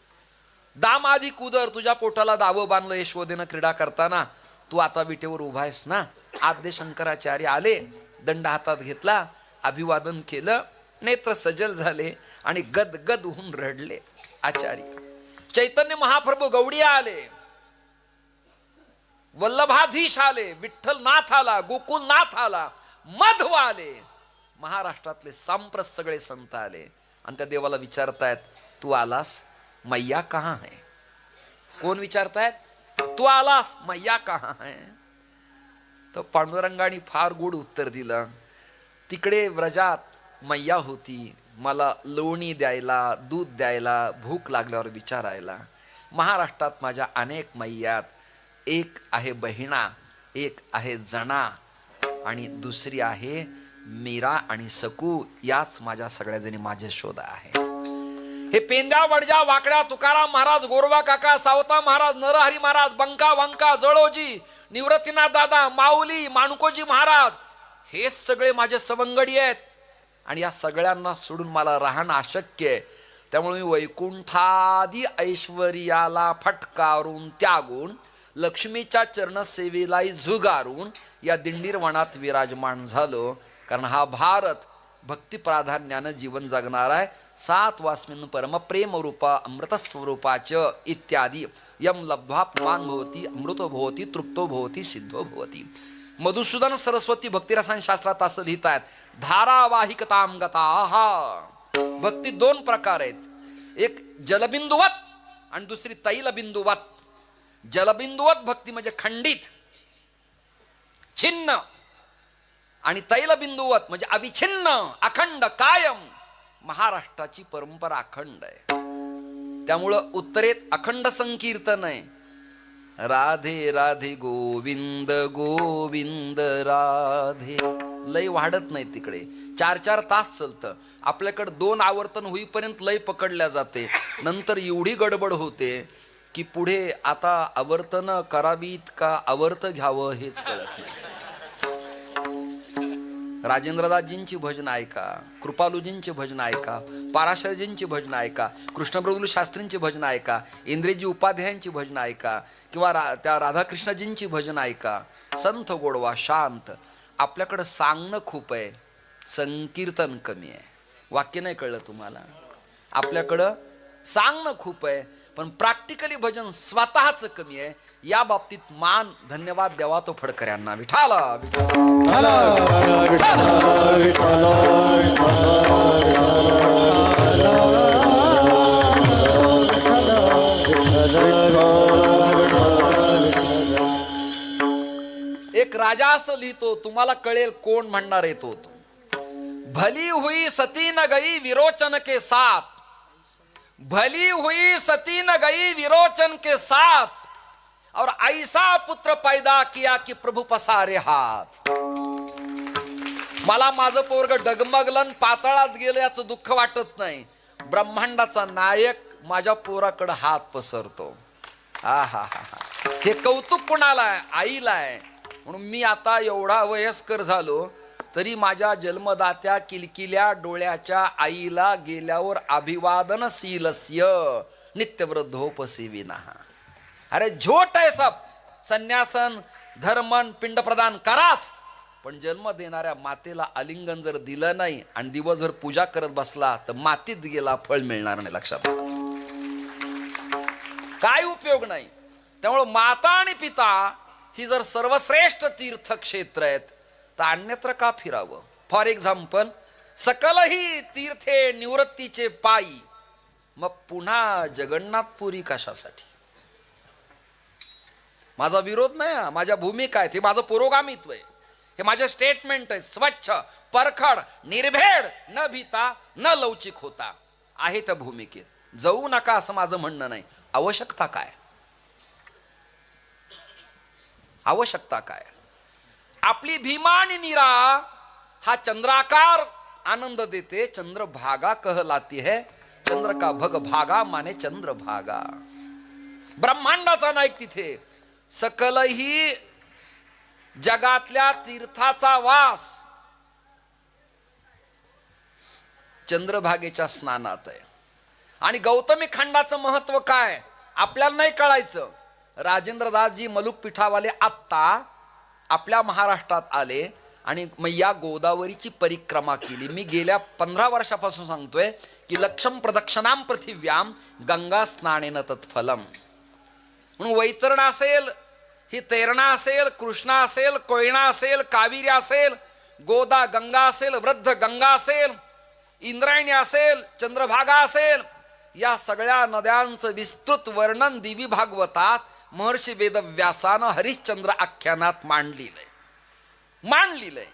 दाम आधी कुदर, तुझ्या पोटाला दावं बांधलं यशोदेनं क्रीडा करताना, तू आता विटेवर उभा आहेस ना. आद्य शंकराचार्य आले, दंड हातात घेतला, अभिवादन केलं, नेत्र सजल झाले आणि गदगद होऊन रडले आचार्य. चैतन्य महाप्रभू गौडिया आले, वल्लभाधीश आले, विठ्ठलनाथ आला, गोकुलनाथ आला, मध्व आले, महाराष्ट्रातले सांप्रत सगळे संत आले आणि त्या देवाला विचारतायत, तू आलास, मैया कहाँ है? कोण विचारतायत? तू आलास, मैया कहाँ है? तर पांडुरंगाने फार गोड उत्तर दिलं, तिकडे व्रजात मैया होती, मला लोणी द्यायला, दूध द्यायला, भूक लागल्यावर विचारायला. महाराष्ट्रात माझ्या अनेक मैयात, एक आहे बहिणा, एक आहे जना आणि दुसरी आहे मीरा आणि सकू. याच माझ्या सगळ्या जणी माझे शोध आहे. हे पेंद्या वडजा वाकड्या, तुकाराम महाराज, गोरवा काका, सावता महाराज, नरहरी महाराज, बंका वंका, जळोजी, निवृत्तीनाथ दादा, माऊली, माणकोजी महाराज, हे सगळे माझे सवंगडी आहेत आणि या सगळ्यांना सोडून मला राहणं अशक्य आहे. त्यामुळे मी वैकुंठादी ऐश्वर्याला फटकारून त्यागून लक्ष्मीच्या चरणसेवेलाही झुगारून या दिंडीरवनात विराजमान झालो. कारण हा भारत भक्ती प्राधान्यानं जीवन जगणार आहे. 7 वास्मिन् परम प्रेम रूपा अमृत स्वरूपाच इत्यादी यम लब्ध्वा पुमान भवती अमृतो भवती तृप्तो भवती सिद्धो भवती. मधुसूदन सरस्वती भक्तिरसायन शास्त्रात असं लिहितात, धारावाहिकताम गताहा. भक्ती 2 प्रकार आहेत, एक जलबिंदुवत आणि दुसरी तैलबिंदुवत. जलबिंदुवत भक्ती म्हणजे खंडित, छिन्न, आणि तैलबिंदुवत म्हणजे अविछिन्न, अखंड, कायम. महाराष्ट्राची परंपरा अखंड आहे. त्यामुळं उत्तरेत अखंड संकीर्तन आहे, राधे राधे गोविंद गोविंद राधे. लय वाढत नाही तिकडे, 4-4 तास चालतं. आपल्याकडे 2 आवर्तन होईपर्यंत लय पकडल्या जाते, नंतर एवढी गडबड होते की पुढे आता आवर्तनं करावीत का आवर्त घ्यावं हेच कळत नाही. राजेंद्रदासजींची भजन ऐका, कृपालूजींची भजन ऐका, पाराशरजींची भजन ऐका, कृष्णप्रभू शास्त्रींची भजन ऐका, इंद्रजी उपाध्यायांची भजन ऐका, किंवा त्या राधाकृष्णजींची भजन ऐका. संत गोडवा शांत. आपल्याकडं सांगणं खूप आहे, संकीर्तन कमी आहे. वाक्य नाही कळलं तुम्हाला? आपल्याकडं सांगणं खूप आहे पण प्रॅक्टिकली भजन स्वतःच कमी आहे. या बाबतीत मान धन्यवाद द्यावा तो फडकऱ्यांना. विठाला एक राजा असं लिहितो, तुम्हाला कळेल कोण म्हणणार येतो. भली हुई सती न गई विरोचन के साथ, भली हुई सती न गई विरोचन के साथ, और ऐसा पुत्र पैदा किया कि प्रभु पसारे हात. मला माझं पोरग डगमगलन पाताळात गेलं याचं दुःख वाटत नाही. ब्रह्मांडाचा नायक माझ्या पोराकडे हात पसरतो. हा हा हा हा. हे कौतुक कुणाला आहे? आईला आहे. म्हणून मी आता एवढा वयस्कर झालो तरी माझ्या जन्मदात्या किलकिल्या डोळ्याच्या आईला गेल्यावर अभिवादनशीलस्य नित्यवृद्धोपसेविना. अरे झोट आहे सब. संन्यासन धर्मन पिंड प्रदान कराच, पण जन्म देणाऱ्या मातेला आलिंगन जर दिलं नाही आणि दिवसभर पूजा करत बसला तर मातीत गेला, फळ मिळणार नाही. लक्षात काय उपयोग नाही. त्यामुळे माता आणि पिता ही जर सर्वश्रेष्ठ तीर्थक्षेत्र आहेत तर अन्यत्र का फिरावं? फॉर एक्झाम्पल, सकलही तीर्थे निवृत्तीचे पायी, मग पुन्हा जगन्नाथपुरी कशासाठी? माझा विरोध नाही, माझ्या भूमिका आहे, हे माझं पुरोगामित्व आहे, हे माझे स्टेटमेंट आहे. स्वच्छ परखड निर्भेड, न भीता न लवचिक होता आहे त्या भूमिकेत. जाऊ नका असं माझं म्हणणं नाही. आवश्यकता काय? आवश्यकता काय? आपली भीमा आणि नीरा हा चंद्राकार आनंद देते. चंद्रभागा कहलाती है, चंद्र का भग भागा माने चंद्रभागा. ब्रह्मांडाचा नायक तिथे. सकलही जगातल्या तीर्थाचा वास चंद्रभागेच्या स्नानात आहे. आणि गौतमी खंडाचं महत्व काय आपल्याला नाही कळायचं. राजेंद्रदासजी मलुक पीठावाले आत्ता आपल्या महाराष्ट्रात आले आणि मैया गोदावरीची परिक्रमा केली. मी गेल्या 15 वर्षापासून सांगतोय की लक्षम प्रदक्षिणाम पृथिव्याम गंगा स्नानेन तत्फलम. म्हणून वैतरणा असेल, ही तैरणा असेल, कृष्णा असेल, कोयना असेल, कावेरी असेल, गोदा गंगा असेल, वृद्ध गंगा असेल, इंद्रायणी असेल, चंद्रभागा असेल, या सगळ्या नद्यांचं विस्तृत वर्णन दिवी भागवतात महर्षी वेदव्यासानं हरिश्चंद्र आख्यानात मांडलेलंय.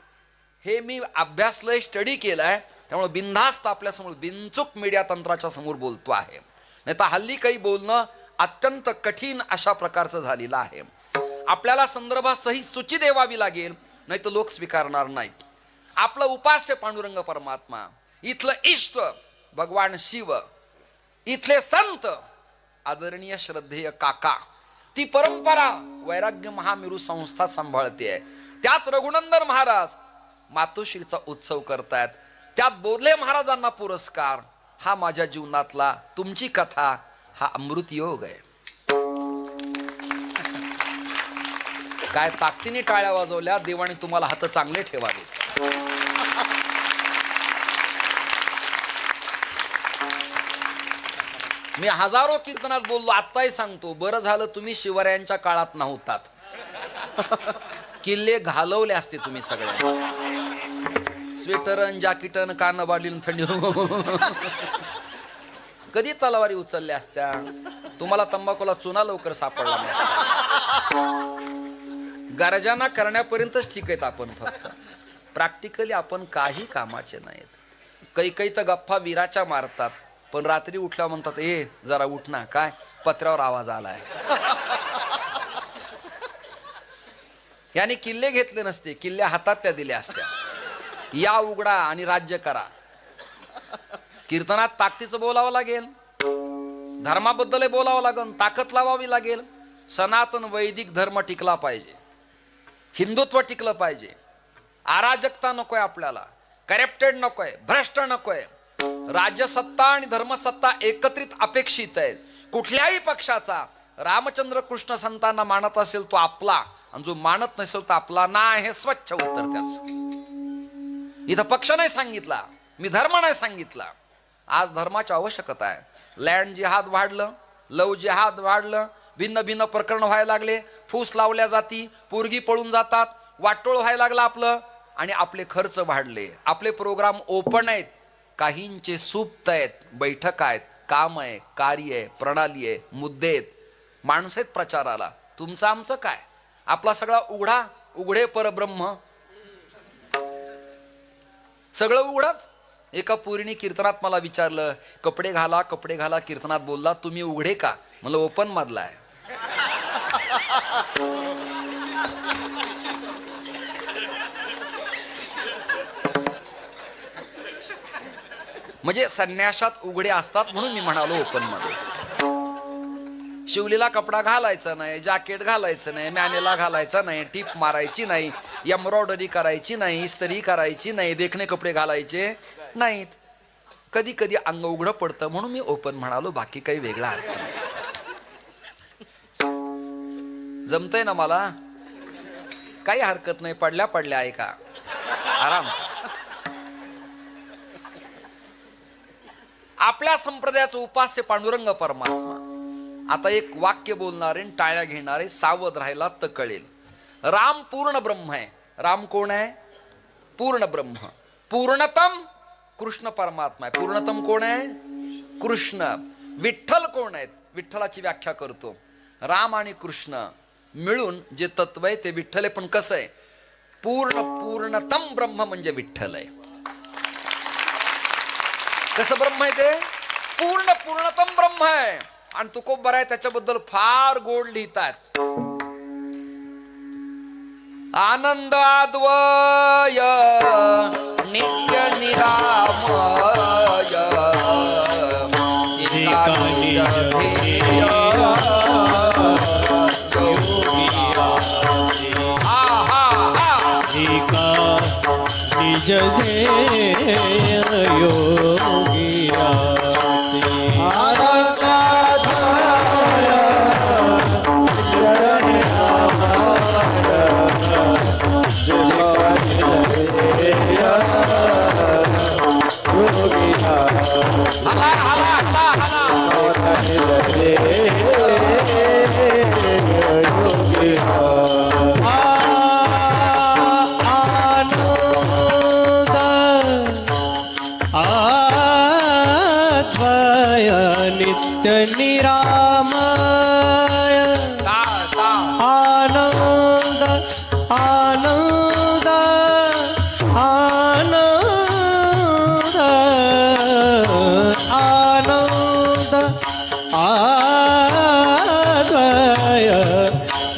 हे मी अभ्यासलंय, स्टडी केलंय. त्यामुळे बिनधास्त आपल्यासमोर बिनचूक मीडिया तंत्राच्या समोर बोलतो आहे. नाही तर हल्ली काही बोलणं अत्यंत कठीण अशा प्रकारचं झालेलं आहे. आपल्याला संदर्भात सही सूची द्यावी लागेल, नाही तर लोक स्वीकारणार नाहीत. आपलं उपास्य पांडुरंग परमात्मा, इथलं इष्ट भगवान शिव, इथले संत आदरणीय श्रद्धेय काका, ती परंपरा वैराग्य महामेरू संस्था सांभाळते. त्यात रघुनंदन महाराज मातोश्रीचा उत्सव करतायत, त्यात बोधले महाराजांना पुरस्कार. हा माझ्या जीवनातला, तुमची कथा हा अमृत योग आहे. काय ताकदीने टाळ्या वाजवल्या, देवाने तुम्हाला हात चांगले ठेवावे. मी हजारो कीर्तनात बोललो, आत्ताही सांगतो, बरं झालं तुम्ही शिवरायांच्या काळात नव्हतात. किल्ले घालवले असते तुम्ही सगळे. स्वेटरन जॅकेटन कान बाडलीन थंडी कधी तलवारी उचलल्या असत्या. तुम्हाला तंबाखूला चुना लवकर सापडला नाही. गरजाना करण्यापर्यंतच ठीक आहेत आपण. फक्त प्रॅक्टिकली आपण काही कामाचे नाहीत. काही तर गप्पा विराच्या मारतात, पण रात्री उठल्या म्हणतात ए जरा उठ ना, काय पत्र्यावर आवाज आलाय. याने किल्ले घेतले नसते, किल्ले हातात त्या दिल्या असत्या. या उघडा आणि राज्य करा. कीर्तनात ताकदीचं बोलावं लागेल. धर्माबद्दल बोलावं लागेल, ताकद लावावी लागेल. सनातन वैदिक धर्म टिकला पाहिजे, हिंदुत्व टिकलं पाहिजे. अराजकता नकोय आपल्याला, करप्टेड नकोय, भ्रष्ट नकोय. राज्यसत्ता आणि धर्मसत्ता एकत्रित अपेक्षित आहेत. कुठल्याही पक्षाचा रामचंद्र कृष्ण संतांना मानत असेल तो आपला, आणि जो मानत नसेल तो आपला नाही. हे स्वच्छ उत्तर त्याच. इथं पक्ष नाही सांगितला, मी धर्म नाही सांगितला. आज धर्माची आवश्यकता आहे. लँड जिहाद वाढलं, लव जिहाद वाढलं, भिन्न भिन्न प्रकरण व्हायला लागले, फूस लावल्या जाती, पोरगी पळून जातात, वाटोळ व्हायला लागलं आपलं, आणि आपले खर्च वाढले. आपले प्रोग्राम ओपन आहेत, काहींचे सुप्त आहेत, बैठक आहेत, काम आहे, कार्य आहे, प्रणाली आहे, मुद्दे आहेत, माणसं आहेत प्रचाराला. तुमचं आमचं काय? आपला सगळा उघडा, उघडे परब्रह्म, सगळं उघडाच. एका पोरीने कीर्तनात मला विचारलं, कपडे घाला कपडे घाला कीर्तनात बोलला, तुम्ही उघडे का? म्हणलं ओपन मधला आहे. म्हणजे संन्यासात उघडे असतात म्हणून मी म्हणालो ओपन मध्ये. शिवलीला कपडा घालायचा नाही, जॅकेट घालायचं नाही, मॅनेला घालायचा नाही, टीप मारायची नाही, एम्ब्रॉयडरी करायची नाही, इस्त्री करायची नाही, देखणे कपडे घालायचे नाहीत. कधी कधी अंग उघडं पडतं म्हणून मी ओपन म्हणालो, बाकी काही वेगळा अर्थ नाही. जमतंय ना मला, काही हरकत नाही. पडल्या पडल्या ऐका, आराम. आपल्या संप्रदायाचं उपास्य पांडुरंग परमात्मा. आता एक वाक्य बोलणारे टाळ्या घेणारे सावध राहायला तर कळेल. राम पूर्ण ब्रह्म आहे. राम कोण आहे? पूर्ण ब्रह्म. पूर्णतम कृष्ण परमात्मा आहे. पूर्णतम कोण आहे? कृष्ण. विठ्ठल कोण आहेत? विठ्ठलाची व्याख्या करतो. राम आणि कृष्ण मिळून जे तत्व आहे ते विठ्ठल आहे. पण कसं आहे? पूर्णतम ब्रह्म म्हणजे विठ्ठल आहे. कसं ब्रह्म आहे ते? पूर्णतम ब्रह्म आहे. आणि तुकोबर आहे त्याच्याबद्दल फार गोड लिहितात. आनंद अद्वय नित्य निरामय निज ध्येय योगियाचे. नित्य निरामय आनंद आनंद आनंद आनंद आद्वय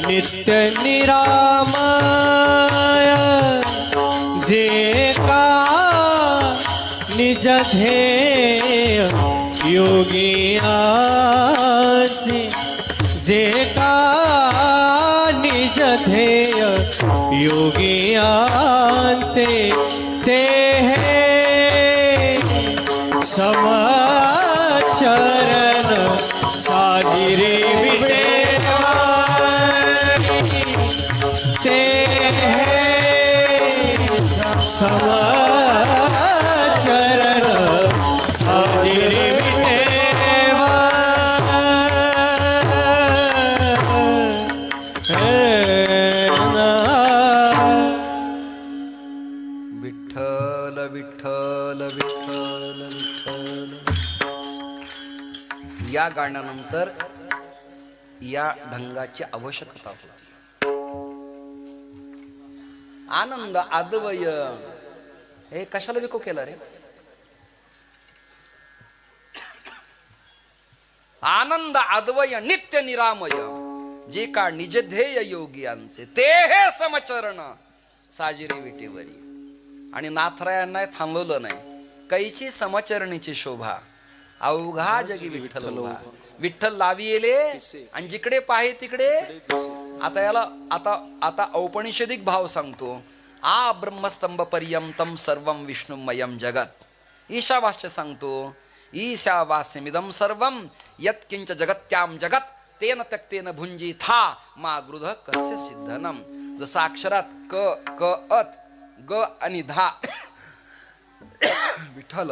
नित्य निरामय जे का निज ध्येय योगियाचे. जे का निज ध्येय योगियांचे ते हे समचरण साजिरे विटेवारी. ते हे समचरण साजिरे विठ्ठल विठ्ठल विठ्ठल विठ्ठल. या गाण्यानंतर या ढंगाची आवश्यकता होती. आनंद अद्वय हे कशाला विको केला रे? आनंद अद्वय नित्य निरामय जे का निजध्येय योगियांचे ते हे समचरण साजिरी विटेवरी. आणि नाथरायांना थांबवलं नाही. कैची समचरणीची शोभा अवघा जगी विठ्ठल उभा. विठ्ठल लावी येले आणि जिकडे पाहे तिकडे. आता याला आता औपनिषदिक भाव सांगतो. आ ब्रह्मस्तंभ पर्यंतम सर्वम विष्णुमयम जगत. ईशावास्य सांगतो. ईशावास्यमिदं सर्वम यत्किंच जगत्याम जगत तेन त्यक्तेन भुंजी था मा गृध कस्य सिद्धनम. जसं अक्षरात क क अत ग आणि धा विठ्ठल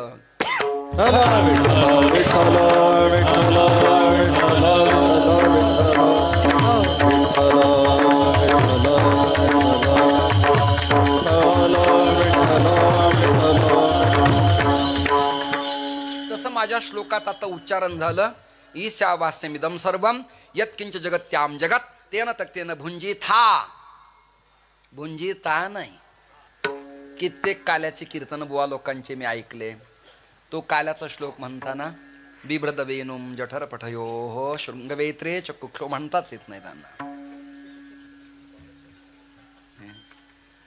तसं माझ्या श्लोकात आता उच्चारण झालं. ईशावास्यमिदं सर्वम यत्किंच जगत्याम जगत तेन त्यक्तेन भुंजी था. भुंजी था नाही. कित्येक काल्याचे कीर्तन बुवा लोकांचे मी ऐकले. तो काल्याचा श्लोक म्हणताना बिभ्रदवेनुम जठर पठयो हो शृंगवेत्रे चकुक्षो म्हणताच येत नाही त्यांना.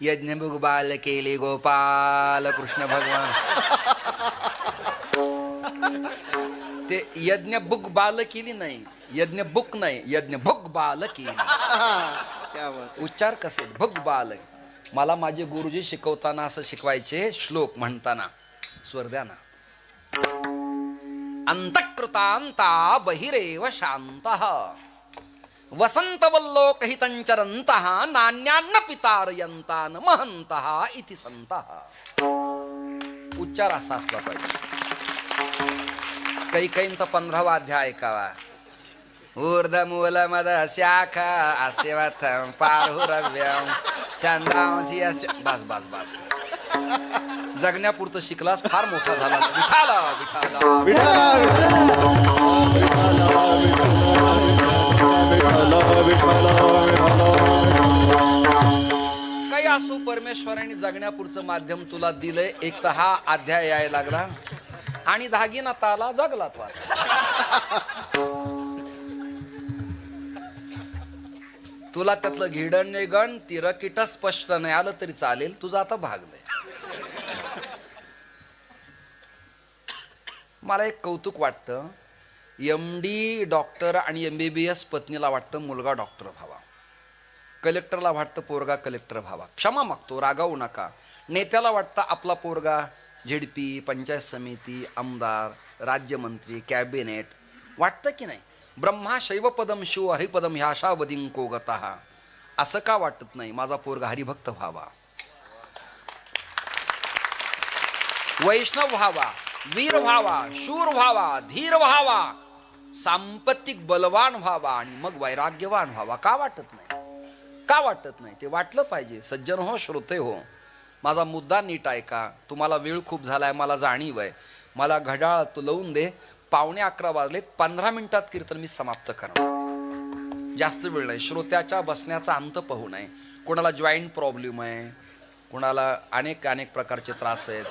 यज्ञ बाल केले गोपाल कृष्ण भगवान. ते यज्ञ बुक बाल केली नाही, यज्ञ बुक नाही, यज्ञ भुक बाल केली. उच्चार कसे भुक बाल. मला माझे गुरुजी शिकवताना असं शिकवायचे श्लोक म्हणताना. स्वर द्या ना. अंतकृतांता बहिरेव शांतः वसंतवल्लोकहितंचरन्तः नान्यान्न पितारयन्तान महन्तः इति संतः. उच्चार असा असला पाहिजे. कैकईंचा 15वा अध्याय ऐकावा. ऊर्ध्वमूल मद शाखा अस्यवथं पारुरव्यं छंदांसी अस्य. बस बस बस. जगण्यापुरतं शिकलास फार मोठा झालास. विठाला विठाला काही असो परमेश्वराने जगण्यापुरचं माध्यम तुला दिलंय. एक तर हा अध्याय यायला लागला आणि धागिनाता आला जगला तो. तुला त्यातलं घिडण नाही गण तिरकिट स्पष्ट नाही आलं तरी चालेल. तुझं आता भागलंय. मला एक कौतुक वाटतं. MD डॉक्टर आणि MBBS पत्नीला वाटतं मुलगा डॉक्टर व्हावा. कलेक्टरला वाटतं पोरगा कलेक्टर व्हावा. क्षमा मागतो, रागावू नका. नेत्याला वाटतं आपला पोरगा ZP, पंचायत समिती, आमदार, राज्यमंत्री, कॅबिनेट. वाटतं की नाही? ब्रह्मा शैवपदम शिव हरिपदम ह्याशा वदिंको गतः. असं का वाटत नाही माझा पोरगा हरिभक्त व्हावा, वैष्णव व्हावा, वीर व्हावा, शूर व्हावा, धीर व्हावा, सांपत्तिक बलवान व्हावा आणि मग वैराग्यवान व्हावा. का वाटत नाही? का वाटत नाही? ते वाटलं पाहिजे. सज्जन हो, श्रोते हो, माझा मुद्दा नीट ऐका. तुम्हाला वेळ खूप झालाय, मला जाणीव आहे. मला घड्याळ तू लावून दे. 11:15 वाजलेत. 15 मिनिटात कीर्तन मी समाप्त करणार. जास्त वेळ नाही. श्रोत्याच्या बसण्याचा अंत पाहू नये. कोणाला जॉईंट प्रॉब्लेम आहे, कोणाला अनेक प्रकारचे त्रास आहेत.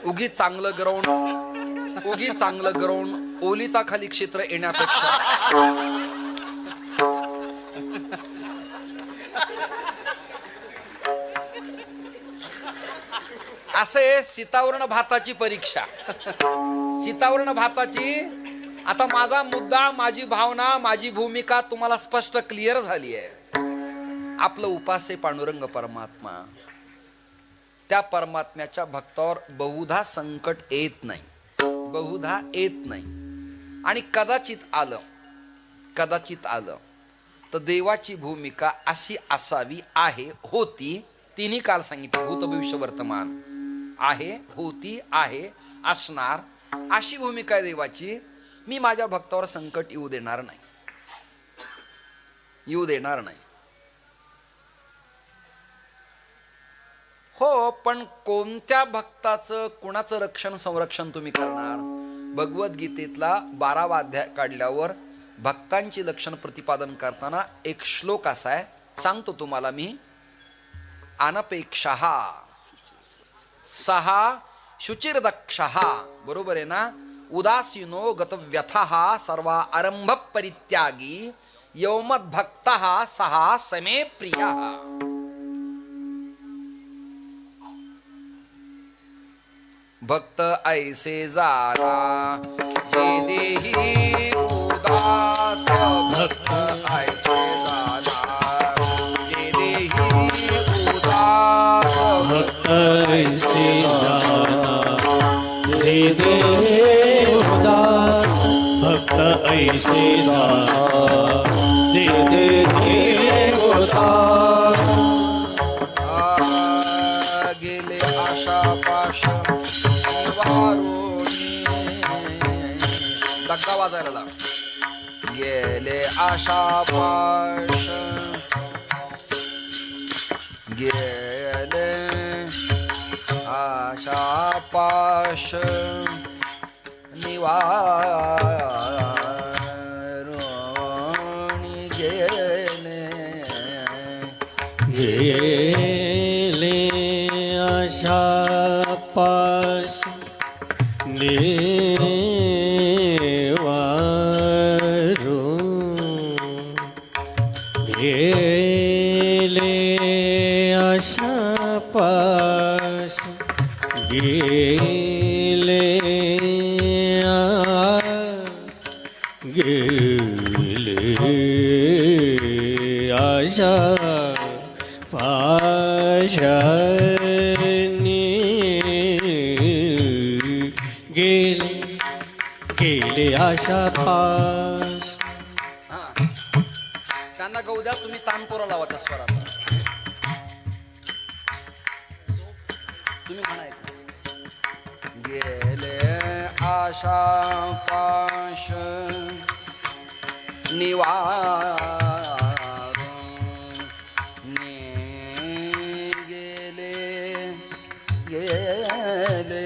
उगी चांगलं ग्राउंड ओलीचा खाली क्षेत्र येण्यापेक्षा असे सीतावर्ण भाताची परीक्षा. सीतावर्ण भाताची. आता माझा मुद्दा, माझी भावना, माझी भूमिका तुम्हाला स्पष्ट क्लिअर झाली आहे. आपलं उपासे पांडुरंग परमात्मा. त्या परमात्म्याच्या भक्तावर बहुधा संकट येत नाही, बहुधा येत नाही. आणि कदाचित आलं तर देवाची भूमिका अशी असावी, आहे, होती. तिन्ही काल सांगितलं. भूत भविष्य वर्तमान आहे, होती, आहे, असणार. अशी भूमिका आहे देवाची. मी माझ्या भक्तावर संकट येऊ देणार नाही. हो, पण कोणत्या भक्ताचं, कुणाचं रक्षण संरक्षण तुम्ही करणार? भगवद्गीतेतला 12वा अध्याय काढल्यावर भक्तांची लक्षण प्रतिपादन करताना एक श्लोक असा आहे, सांगतो तुम्हाला मी. अनपेक्षः सहा शुचिर्दक्षः. बरोबर आहे ना? उदासीनो गतव्यथः सर्वा आरंभ परित्यागी यौमद्भक्तः सहा समे प्रियः. भक्त ऐसे जाना जे देही उदास भक्त ऐसे जाना जे देही उदास भक्त ऐसे जाना जे देही उदास भक्त ऐसे जाना जे देही उदास गेले आशा पाश धक्का वाजायला लाव. गेले आशा पाश गेले आशा पाश निवारोणी गेले गेले आशा पाश निवारून गेले आशा पाश गेले गेले आशा पाशानी गेले गेले आशा पाश. हा. त्यांना गहू द्या, तुम्ही तानपोरा लावा त्या स्वराचा. तुम्ही म्हणायचं गेले आशा पाश निवारून गेले गेले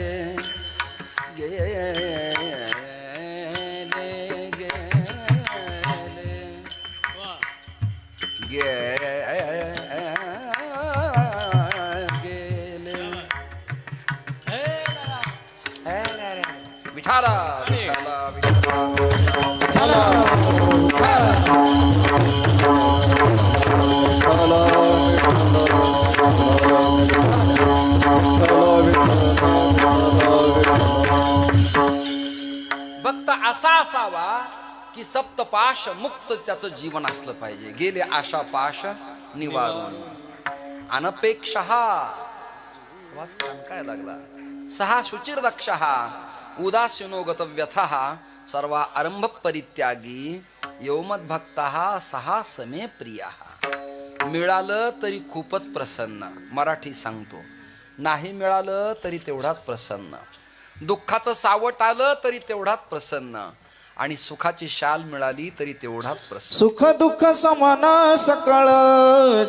विठाला विठाला विठाला भक्त असा असावा की सप्तपाश मुक्त त्याचं जीवन असलं पाहिजे. गेले आशा पाश निवारून अनपेक्षा आवाज काय लागला. सहा शुचिर दक्ष उदासीनो गतव्यथ सर्व आरंभ परित्यागी योमद्भक्त सहा समे प्रिय. मिळालं तरी खूपच प्रसन्न, मराठी सांगतो. नाही मिळालं तरी तेवढाच प्रसन्न. दुःखाचं सावट आलं तरी तेवढाच प्रसन्न, आणि सुखाची शाल मिळाली तरी तेवढाच प्रसन्न. सुख दुःख समान सकळ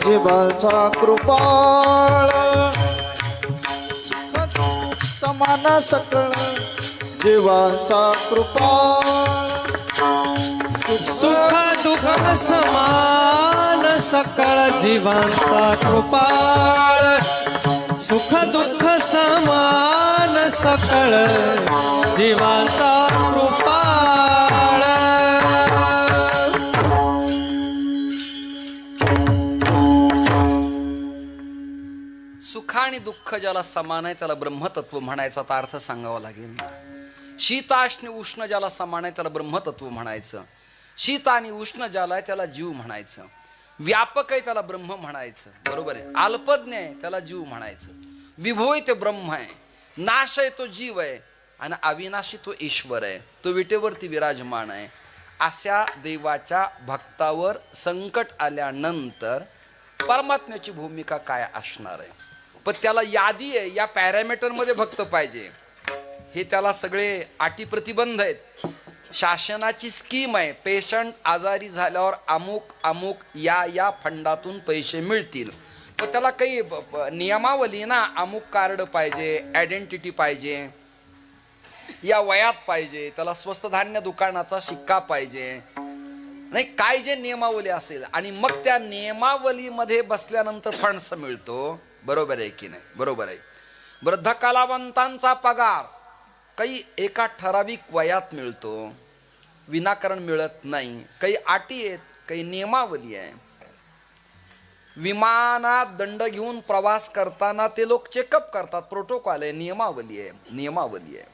जीवाचा कृपाळ. सुख दुःख समान सकळ जीवाचा कृपाळ. सुख दुःख समान सकळ जीवांचा कृपाळ. सुख दुःख समान सकळ जीवांचा कृपाळ. सुख आणि दुःख ज्याला समान आहे त्याला ब्रह्मतत्व म्हणायचा अर्थ सांगावा लागेल. शीताष्ण उष्ण ज्याला समान आहे त्याला ब्रह्मतत्व म्हणायचं. शीत आणि उष्ण ज्याला आहे त्याला जीव म्हणायचं. व्यापक आहे त्याला ब्रह्म म्हणायचं. बरोबर आहे. अल्पज्ञ आहे त्याला जीव म्हणायचं. विभू आहे ते ब्रह्म आहे. नाश आहे तो जीव आहे, आणि अविनाशी तो ईश्वर आहे. तो विटेवरती विराजमान आहे. अशा देवाच्या भक्तावर संकट आल्यानंतर परमात्म्याची भूमिका काय असणार आहे. पण त्याला यादी आहे, या पॅरामीटर मध्ये भक्त पाहिजे. हे त्याला सगळे अटी प्रतिबंध आहेत. शासनाची स्कीम आहे. पेशंट आजारी झाल्यावर अमुक अमुक या फंडातून पैसे मिळतील. पण त्याला काही नियमावली ना, अमुक कार्ड पाहिजे, आयडेंटिटी पाहिजे, या वयात पाहिजे, त्याला स्वस्त धान्य दुकानाचा शिक्का पाहिजे, नाही काय जे नियमावली असेल, आणि मग त्या नियमावलीमध्ये बसल्यानंतर फंड्स मिळतो. बरोबर आहे की नाही? बरोबर आहे. वृद्ध कलावंतांचा पगार काही एका ठराविक वयात मिळतो, विनाकारण मिळत नाही. काही अटी आहेत, काही नियमावली आहे. विमानात दंड घेऊन प्रवास करताना ते लोक चेकअप करतात. प्रोटोकॉल आहे, नियमावली आहे, नियमावली आहे.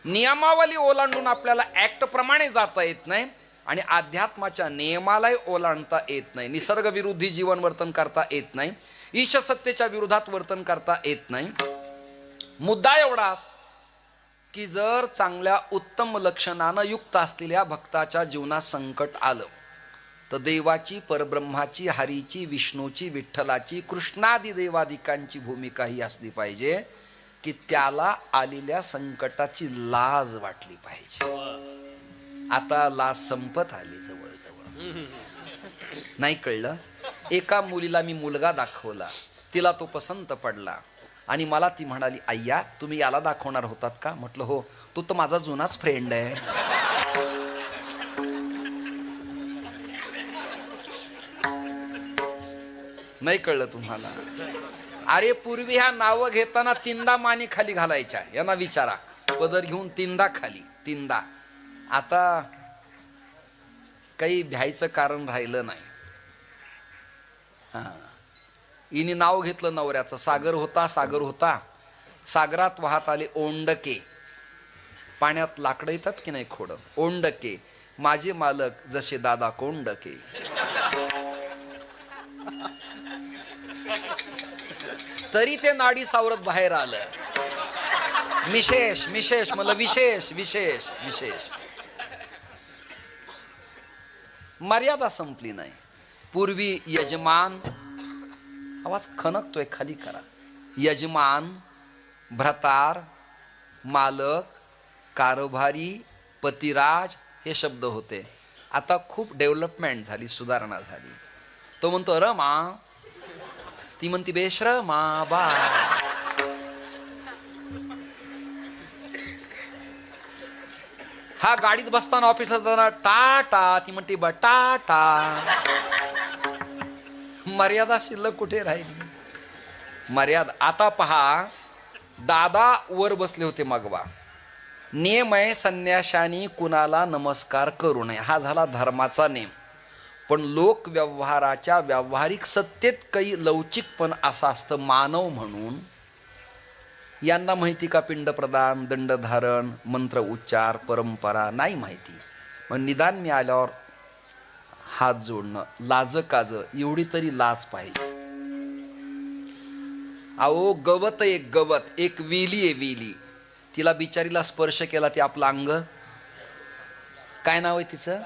नियमावली ओलांडून आपल्याला ऍक्ट प्रमाणे जाता येत नाही आणि अध्यात्माच्या नियमालाही ओलांडता येत नाही. निसर्ग विरुद्धी जीवन वर्तन करता येत नाही. ईश सत्तेच्या विरोधात वर्तन करता येत नाही. मुद्दा एवढाच की जर चांगल्या उत्तम लक्षणानं युक्त असलेल्या भक्ताच्या जीवनात संकट आलं तर देवाची, परब्रह्माची, हरीची, विष्णूची, विठ्ठलाची, कृष्णादी देवादिकांची भूमिका ही असली पाहिजे की त्याला आलेल्या संकटाची लाज वाटली पाहिजे. आता लाज संपत आली जवळजवळ. नाही कळलं? एका मुलीला मी मुलगा दाखवला, तिला तो पसंत पडला आणि मला ती म्हणाली, अय्या तुम्ही याला दाखवणार होतात का? म्हटलं हो. तो तर माझा जुनाच फ्रेंड आहे. नाही कळलं तुम्हाला? अरे पूर्वी ह्या नावं घेताना तीनदा मानी खाली घालायच्या. यांना विचारा, पदर घेऊन तीनदा खाली, तीनदा. आता काही भ्यायचं कारण राहिलं नाही. हिने नाव घेतलं नवऱ्याचं. सागर होता, सागर होता. सागरात वाहत आले ओंडके. पाण्यात लाकडं येतात की नाही खोडं. ओंडके माझे मालक जसे दादा कोंडके. तरी ते नाडी सावरत बाहेर आलं. विशेष विशेष मला विशेष विशेष विशेष. मर्यादा संपली नाही. पूर्वी यजमान, आवाज खनकतोय खाली करा, यजमान, भ्रतार, मालक, कारभारी, पतिराज हे शब्द होते. आता खूप डेव्हलपमेंट झाली, सुधारणा झाली. तो म्हणतो रमा, ती म्हणती बेश्रमा बा. हा गाडीत बसताना ऑफिसला जाताना टाटा, ती म्हणते बटाटा. मर्यादा शिल्लक कुठे राहिली? मर्यादा. आता पहा, दादा वर बसले होते मागवा. नियम आहे संन्याशानी कुणाला नमस्कार करू नये, हा झाला धर्माचा नियम. पण लोक व्यवहाराच्या व्यावहारिक सत्तेत काही लवचिकपण असं असतं मानव म्हणून. यांना माहिती का पिंडप्रदान, दंडधारण, मंत्र उच्चार, परंपरा? नाही माहिती. मग निदान मी आल्यावर हात जोडणं, लाज काज, एवढी तरी लाज पाहिजे. अहो गवत, एक गवत, एक वेली आहे वेली, तिला बिचारीला स्पर्श केला ते आपलं अंग. काय नाव आहे तिचं?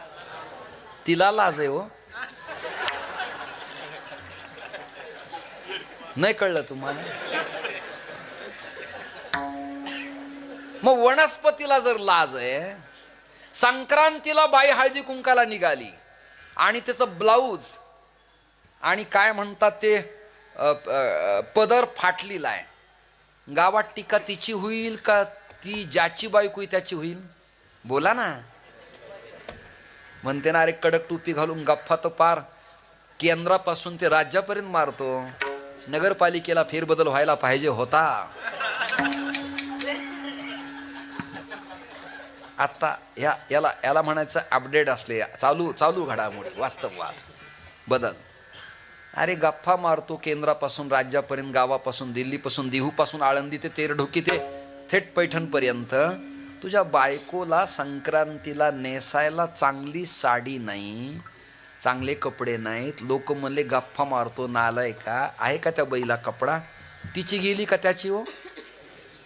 तिला लाज आहे हो. नाही कळलं तुम्हाला? मग वनस्पतीला जर लाज आहे, संक्रांतीला बाई हळदी कुंकाला निघाली आणि त्याचं ब्लाऊज आणि काय म्हणतात ते पदर फाटलेला आहे, गावात टीका तिची होईल का ती ज्याची बायको त्याची होईल? बोला ना. म्हणते ना, अरे कडक टोपी घालून गप्पा तर पार केंद्रापासून ते राज्यापर्यंत मारतो. नगरपालिकेला फेरबदल व्हायला पाहिजे होता. आता याला म्हणायचं अपडेट असले, चालू घडामोडी, वास्तववाद, बदल. अरे गप्पा मारतो केंद्रापासून राज्यापर्यंत, गावापासून, दिल्लीपासून, देहूपासून आळंदी ते तेरढोकी ते थेट पैठणपर्यंत. तुझ्या बायकोला संक्रांतीला नेसायला चांगली साडी नाही, चांगले कपडे नाहीत, लोक म्हणले गप्पा मारतो, नालाय का? आहे का त्या बैला कपडा? तिची गेली का त्याची हो?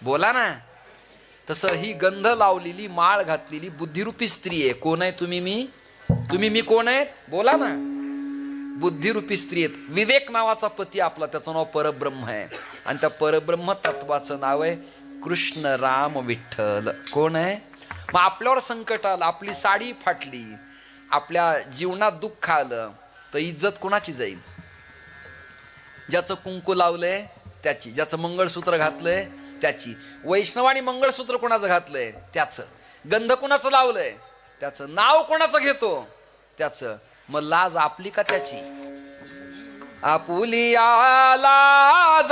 बोला ना. तसं ही गंध लावलेली, माळ घातलेली बुद्धिरूपी स्त्री आहे. कोण आहे तुम्ही? मी कोण आहे? बोला ना. बुद्धिरूपी स्त्री आहेत. विवेक नावाचा पती आपला, त्याचं नाव परब्रह्म आहे आणि त्या परब्रह्म तत्वाचं नाव आहे कृष्ण राम विठ्ठल. कोण आहे? मग आपल्यावर संकट आलं, आपली साडी फाटली, आपल्या जीवनात दुःख आलं तर इज्जत कोणाची जाईल? ज्याचं कुंकू लावलंय त्याची, ज्याचं मंगळसूत्र घातलंय त्याची. वैष्णवानी मंगळसूत्र कोणाचं घातलंय त्याचं, गंध कोणाचं लावलंय त्याचं, नाव कोणाचं घेतो त्याचं. मग लाज आपली का त्याची? आपुली लाज,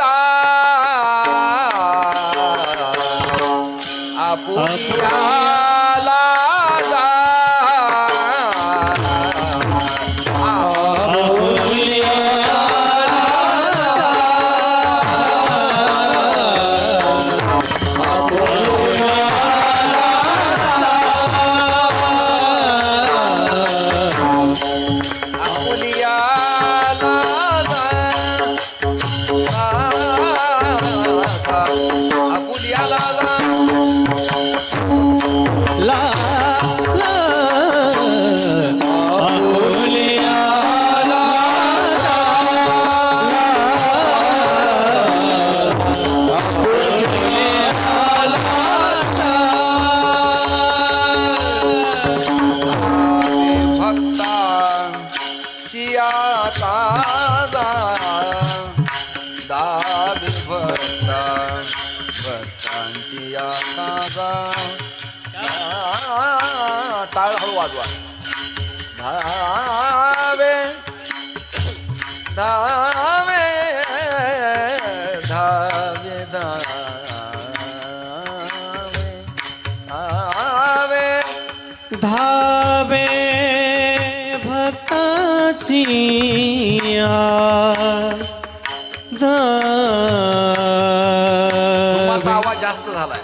आपुली लाज, आपुली भक्तांची या काजा टाळ हळू वाजवा धावे धावे धावे धावे धावे भक्ताची तुमचा आवाज जास्त झालाय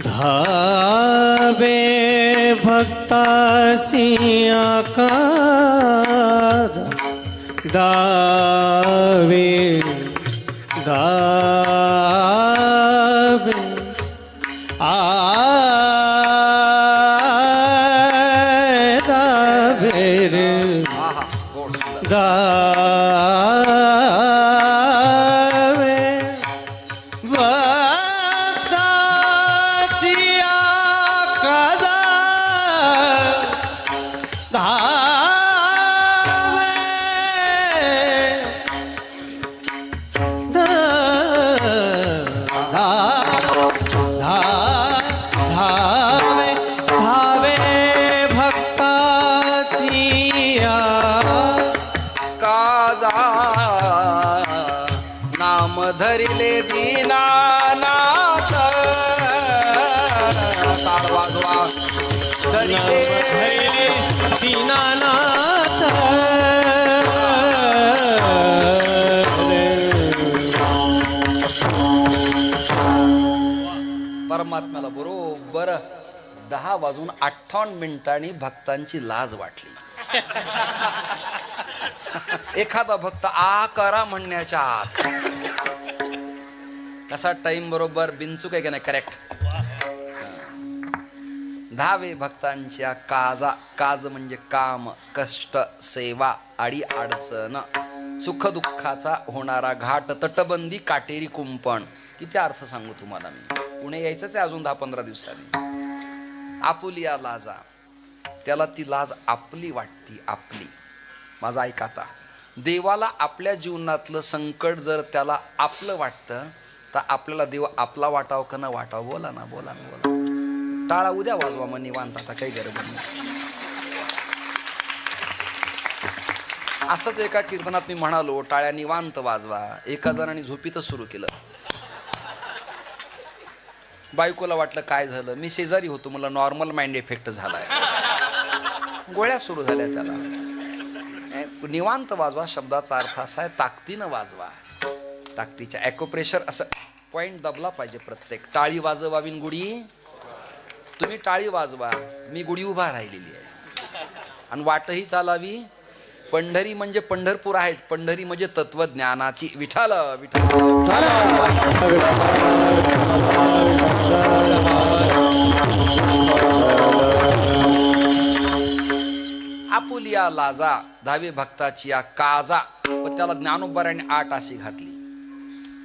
धावे भक्ताची आकाद दावे दावे दावे रे आहा गोड सुंदर दावे भक्ताची आकादा धावे धावे धावे भक्ताची काजा नाम धरिले दीनानाथ ताळ वाजवा धरिले दीनानाथ परमात्म्याला बरोबर 10:58 भक्तांची लाज वाटली. एखादा भक्त आ करा म्हणण्याच्या आत कसा टाइम बरोबर बिनचूक आहे की नाही करेक्ट. धावे भक्तांच्या काजा काज म्हणजे काम कष्ट सेवा आडी अडचण सुख दुःखाचा होणारा घाट तटबंदी काटेरी कुंपण. किती अर्थ सांगू तुम्हाला मी. पुणे यायचंच आहे अजून 10-15 दिवसांनी. आपुलिया लाजा त्याला ती लाज आपली वाटती आपली. माझा ऐका आता देवाला आपल्या जीवनातलं संकट जर त्याला आपलं वाटतं तर आपल्याला देव आपला वाटावं का न वाटावं. बोला ना बोला ना बोला. टाळा उद्या वाजवा मग निवांत आता काही गरज नाही. असंच एका कीर्तनात मी म्हणालो टाळ्या निवांत वाजवा. एका जणांनी झोपीतच सुरू केलं. बायकोला वाटलं काय झालं. मी शेजारी होतो मला नॉर्मल माइंड इफेक्ट झालाय. गोळ्या सुरू झाल्या त्याला. निवांत वाजवा शब्दाचा अर्थ असा आहे ताकदीनं वाजवा. ताकदीच्या ॲकोप्रेशर असं पॉइंट दबला पाहिजे प्रत्येक. टाळी वाजवावीन गुढी तुम्ही टाळी वाजवा मी गुढी उभा राहिलेली आहे. आणि वाटही चालावी. पंढरी म्हणजे पंढरपूर आहेच. पंढरी म्हणजे तत्वज्ञानाची. विठ्ठल विठ्ठल आपुलिया लाजा धावे भक्ताची या काजा. व त्याला ज्ञानोबराने 8 अशी घातली.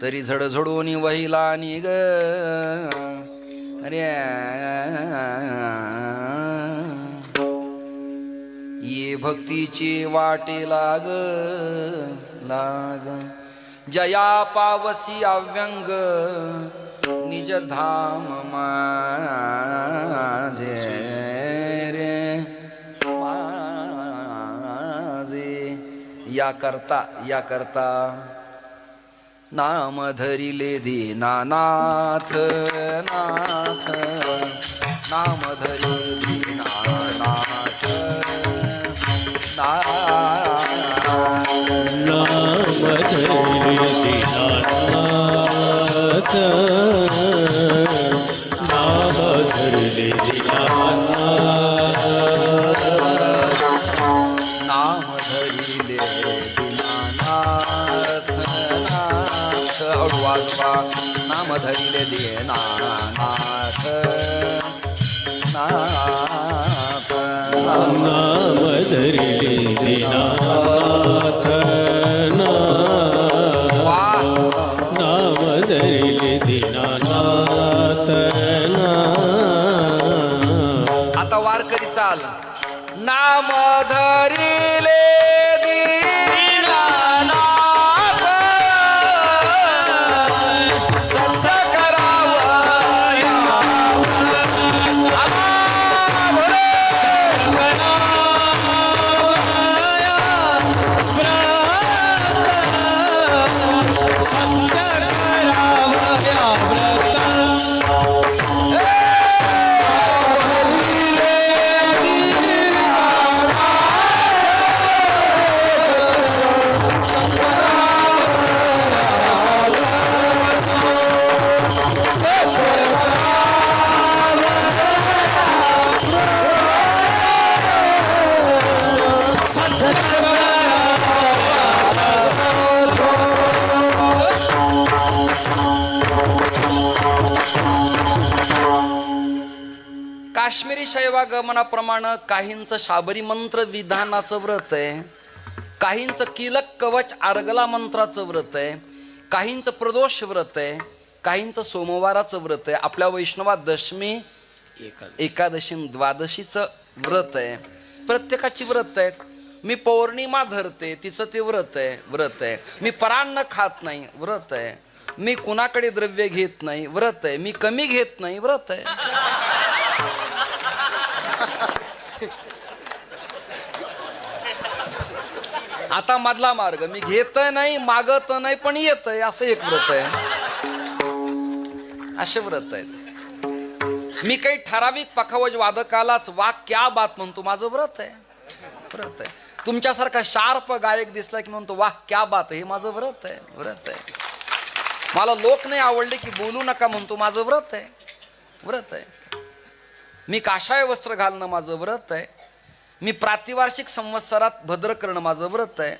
तरी झडझडून वहिला निग अरे ये भक्तीची वाटे लाग लाग जया पावसी अव्यंग निज धाम माझे रे माझे. या करता नाम धरिले दीनानाथ नाथ नाम धरिले दीनानाथ नाम धरिले दीनानाथ नाम धरिले दीनानाथ नाम धरिले दीनानाथ नाथ हळू वाजवा. नाम धरिले दीनानाथ नाथ नाम धरिले दीनानाथ नाम धरिले दीनानाथ. आता वारकरी चाल. नाम धरिले दीनानाथ करावया व्रत काश्मीरी शैवागमनाप्रमाणे काहींचं शाबरी मंत्र विधानाचं व्रत आहे, काहींचं किलक कवच आर्गला मंत्राचं व्रत आहे, काहींचं प्रदोष व्रत आहे, काहींचं सोमवाराचं व्रत आहे. आपल्या वैष्णवात दशमी एकादशी द्वादशीचं व्रत आहे. प्रत्येकाची व्रत आहेत. मी पौर्णिमा धरते तिचं ते व्रत आहे. मी परान्न खात नाही व्रत आहे. मी कुणाकडे द्रव्य घेत नाही व्रत आहे. मी कमी घेत नाही व्रत आहे. आता मधला मार्ग मी घेत नाही मागत नाही पण येत आहे असं एक व्रत आहे. असे व्रत आहेत. मी काही ठराविक पखावज वादकालाच वा क्या बात म्हणतो माझं व्रत आहे. तुमच्यासारखा शार्प गायक दिसला की म्हणतो वाह क्या बात आहे, हे माझं व्रत आहे. मला लोक नाही आवडले की बोलू नका म्हणतो माझं व्रत आहे. मी काशाय वस्त्र घालणं माझं व्रत आहे. मी प्रातिवार्षिक संवत्सरात भद्र करणं माझं व्रत आहे.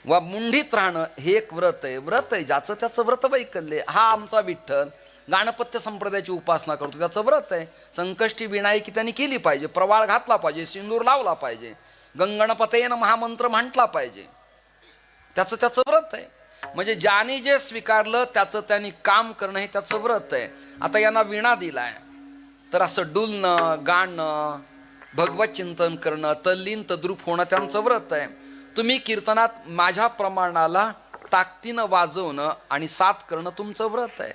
वा मुंडीत राहणं हे एक व्रत आहे. ज्याचं त्याचं व्रत वैकल्य. हा आमचा विठ्ठल गाणपत्य संप्रदायाची उपासना करतो त्याचं व्रत आहे. संकष्टी विनायकी त्यांनी केली पाहिजे, प्रवाळ घातला पाहिजे, सिंदूर लावला पाहिजे, गंगणपतयेनं महामंत्र म्हटला पाहिजे. त्याचं त्याचं व्रत आहे. म्हणजे ज्याने जे स्वीकारलं त्याचं त्यांनी काम करणं हे त्याचं व्रत आहे. आता यांना विणा दिलाय तर असं डुलणं, गाणं, भगवत चिंतन करणं, तल्लीन तद्रूप होणं त्यांचं व्रत आहे. तुम्ही कीर्तनात माझ्या प्रमाणाला ताकदीनं वाजवणं आणि साथ करणं तुमचं व्रत आहे.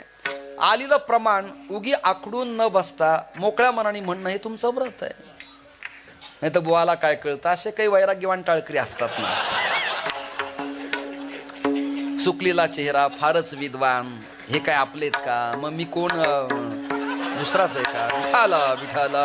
आलेलं प्रमाण उगी आखडून न बसता मोकळ्या मनाने म्हणणं हे तुमचं व्रत आहे. नाही तर बुवाला काय कळतं असे काही वैराग्यवान टाळकरी असतात ना. सुकलेला चेहरा फारच विद्वान हे काय आपलेत का? मग मी कोण दुसराच आहे का? विठाला विठाला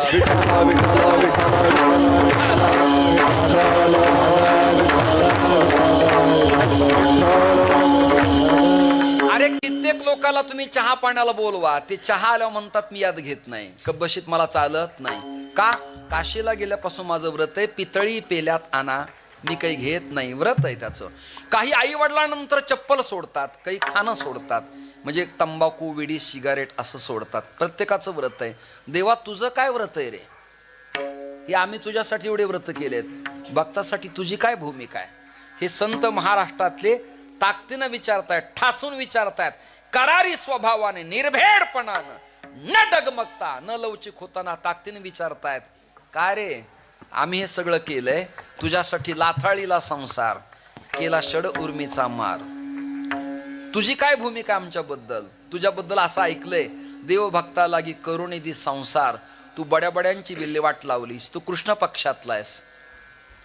अरे कित्येक लोकांना तुम्ही चहा पाण्याला बोलवा, ते चहा आल्यावर म्हणतात मी याद घेत नाही, कब्बशीत मला चालत नाही. का? काशीला गेल्यापासून माझं व्रत आहे. पितळी पेल्यात आणा, मी काही घेत नाही, व्रत आहे त्याचं. काही आई वडिलांनंतर चप्पल सोडतात, काही खाणं सोडतात, म्हणजे तंबाखू विडी सिगारेट असं सोडतात. प्रत्येकाचं व्रत आहे. देवा तुझं काय व्रत आहे रे? हे आम्ही तुझ्यासाठी एवढे व्रत केलेत, भक्तासाठी तुझी काय भूमिका आहे? हे संत महाराष्ट्रातले ताकदीनं विचारतायत, ठासून विचारतायत, करारी स्वभावाने, निर्भेडपणानं, न डगमगता, न लवचिक होताना ताकदीने विचारतायत. काय रे आम्ही हे सगळं केलंय तुझ्यासाठी, लाथाळीला संसार केला षड उर्मीचा मार. तुझी काय भूमिका आमच्याबद्दल? तुझ्याबद्दल असं ऐकलंय, देव भक्ता लागी करुणिधी संसार. तू बड्या बड्यांची विल्हेवाट लावलीस. तू कृष्ण पक्षातला आहेस,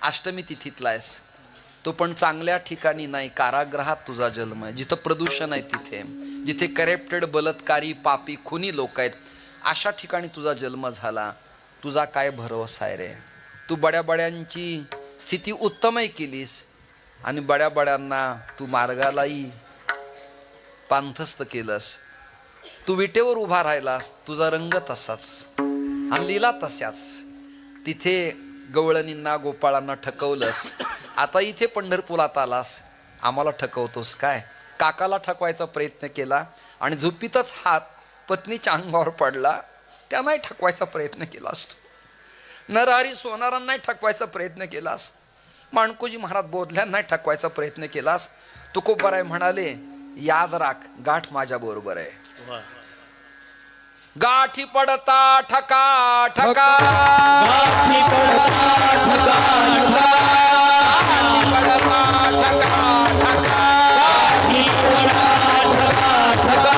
अष्टमी तिथीतला आहेस. तो पण चांगल्या ठिकाणी नाही, कारागृहात तुझा जन्म आहे. जिथं प्रदूषण आहे तिथे, जिथे करेप्टेड, बलात्कारी, पापी, खुनी लोक आहेत, अशा ठिकाणी तुझा जन्म झाला. तुझा काय भरोसा आहे रे? तू बड्या बड्यांची स्थिती उत्तमही केलीस आणि बड्या बड्यांना तू मार्गालाही पांथस्थ केलंस. तू विटेवर उभा राहिलास, तुझा रंग तसाच आणि लीला तशाच. तिथे गवळणींना गोपाळांना ठकवलंस, आता इथे पंढरपुरात आलास, आम्हाला ठकवतोस काय? काकाला ठकवायचा प्रयत्न केला आणि झोपीतच हात पत्नीच्या अंगावर पडला, त्यांनाही ठकवायचा प्रयत्न केलास. तू नरहरी सोनारांनाही ठकवायचा प्रयत्न केलास, माणकोजी महाराज बोधल्यांनाही ठकवायचा प्रयत्न केलास. तुकोबाराय म्हणाले याद राख, गाठ माझ्या बरोबर आहे. गाठी पडता ठका ठका, गाठी पडता ठका ठका, गाठी पडता ठका ठका, गाठी पडता ठका ठका.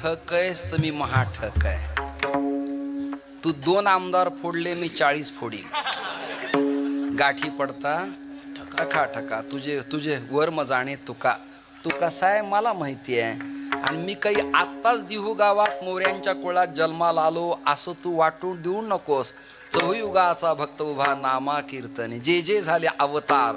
ठक आहेस तर मी महाठक आहे. तू 2 आमदार फोडले, मी 40 फोडील. गाठी पडता ठका ठका तुझे तुझे वर मजाणे तुका. तू कसा आहे मला माहिती आहे. आणि मी काही आत्ताच दिहू गावात मोऱ्यांच्या कुळात जन्माला आलो असं तू वाटून देऊ नकोस. चहुयुगाचा भक्त उभा नामा कीर्तने, जे जे झाले अवतार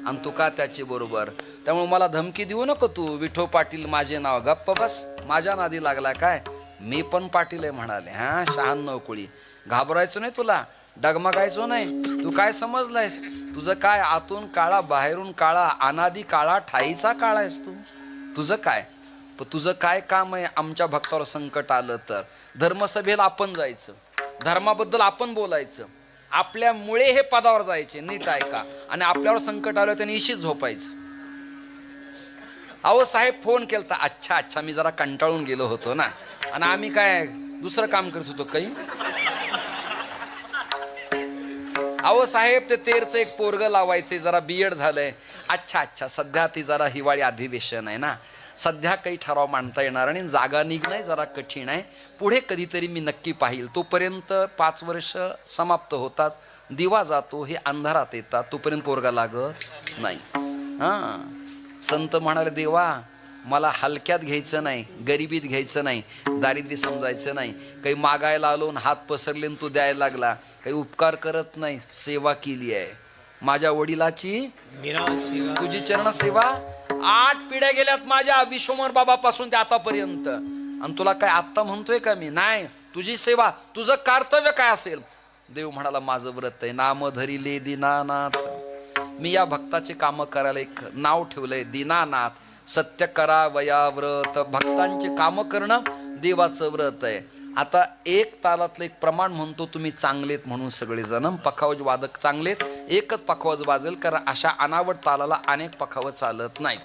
आणि तुका त्याचे बरोबर. त्यामुळे मला धमकी देऊ नको तू. विठो पाटील माझे नाव. गप्प बस. माझ्या नादी लागला काय? मी पण पाटील आहे म्हणाले. हा 96 कुळी. घाबरायचो नाही तुला, डगमगायचो नाही. तू काय समजलायस? तुझं काय आतून काळा बाहेरून काळा, अनादी काळा ठाईचा काळा आहेस तू. तुझं काय? पण तुझं काय काम आहे? आमच्या भक्तावर संकट आलं तर धर्मसभेला आपण जायचं, धर्माबद्दल आपण बोलायचं, आपल्यामुळे हे पदावर जायचे. नीट ऐका. आणि आपल्यावर संकट आलं त्याने इशीच झोपायचं. अहो साहेब फोन केलता. अच्छा अच्छा मी जरा कंटाळून गेलो होतो ना, आणि आम्ही काय दुसरं काम करत होतो काही. अहो साहेब ते तेरचं एक पोरग लावायचे, जरा बीएड झालंय. अच्छा अच्छा सध्या ती जरा हिवाळी अधिवेशन आहे ना, सध्या काही ठराव मांडता येणार आणि जागा निघणं जरा कठीण आहे. पुढे कधीतरी मी नक्की पाहिल. तोपर्यंत 5 वर्ष समाप्त होतात, दिवा जातो, हे अंधारात येतात, तोपर्यंत पोरगा लागत नाही. हां संत म्हणाले देवा मला हलक्यात घ्यायचं नाही, गरिबीत घ्यायचं नाही, दारिद्र्य समजायचं नाही. काही मागायला आलो हात पसरले तू द्यायला लागला. काही उपकार करत नाही, सेवा केली आहे. माझ्या वडिलाची तुझी चरण सेवा 8 पिढ्या गेल्यात माझ्या विश्वमर बाबापासून ते आतापर्यंत. आणि तुला काय आत्ता म्हणतोय का मी? नाही. तुझी सेवा, तुझं कर्तव्य काय असेल? देव म्हणाला माझं व्रत आहे. नाम धरिले दीनानाथ. मी या भक्ताचे काम करायला एक नाव ठेवलंय दीनानाथ. सत्य करा वया व्रत. भक्तांचे काम करणं देवाचं व्रत आहे. आता एक तालातलं एक प्रमाण म्हणतो, तुम्ही चांगलेत म्हणून सगळेजण. पखावज वादक चांगलेत, एकच पखावज वाजेल, कारण अशा अनावट तालाला अनेक पखावज चालत नाही.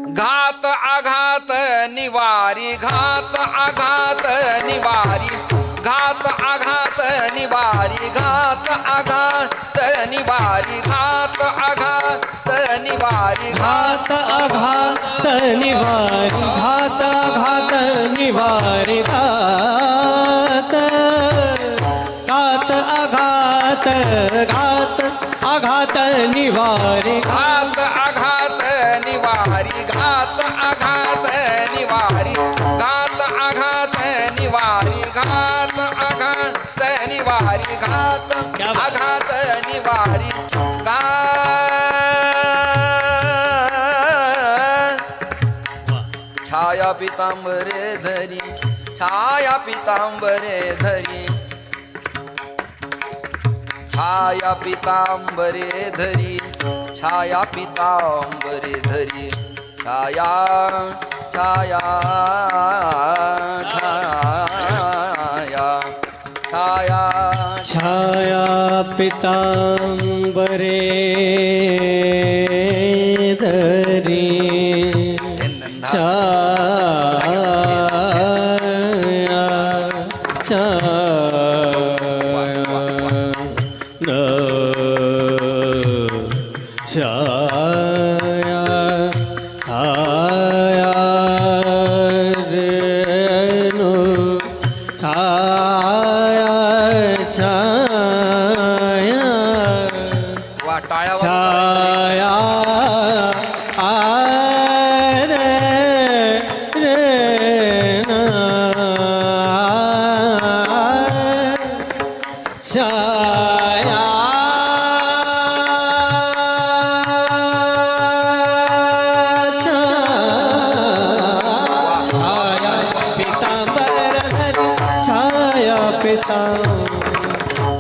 घात आघात निवारी, घात आघात निवारी, घात आघात निवारी, घात आघात निवारी, घात आघात निवारी, घात आघात निवारी, घात आघात निवारी, घात घात आघात, घात आघात निवारी, घात आघात निवारी, घात आघात निवारी, घात आघात निवारी, घात आघात निवारी, घात आघात निवारी, छाया पितांबरे धरी, छाया पितांबरे धरी, छाया पितांबरे धरी, छाया पितांबरे धरी, छाया छाया छाया छाया छाया पितांबरे धरी, छाया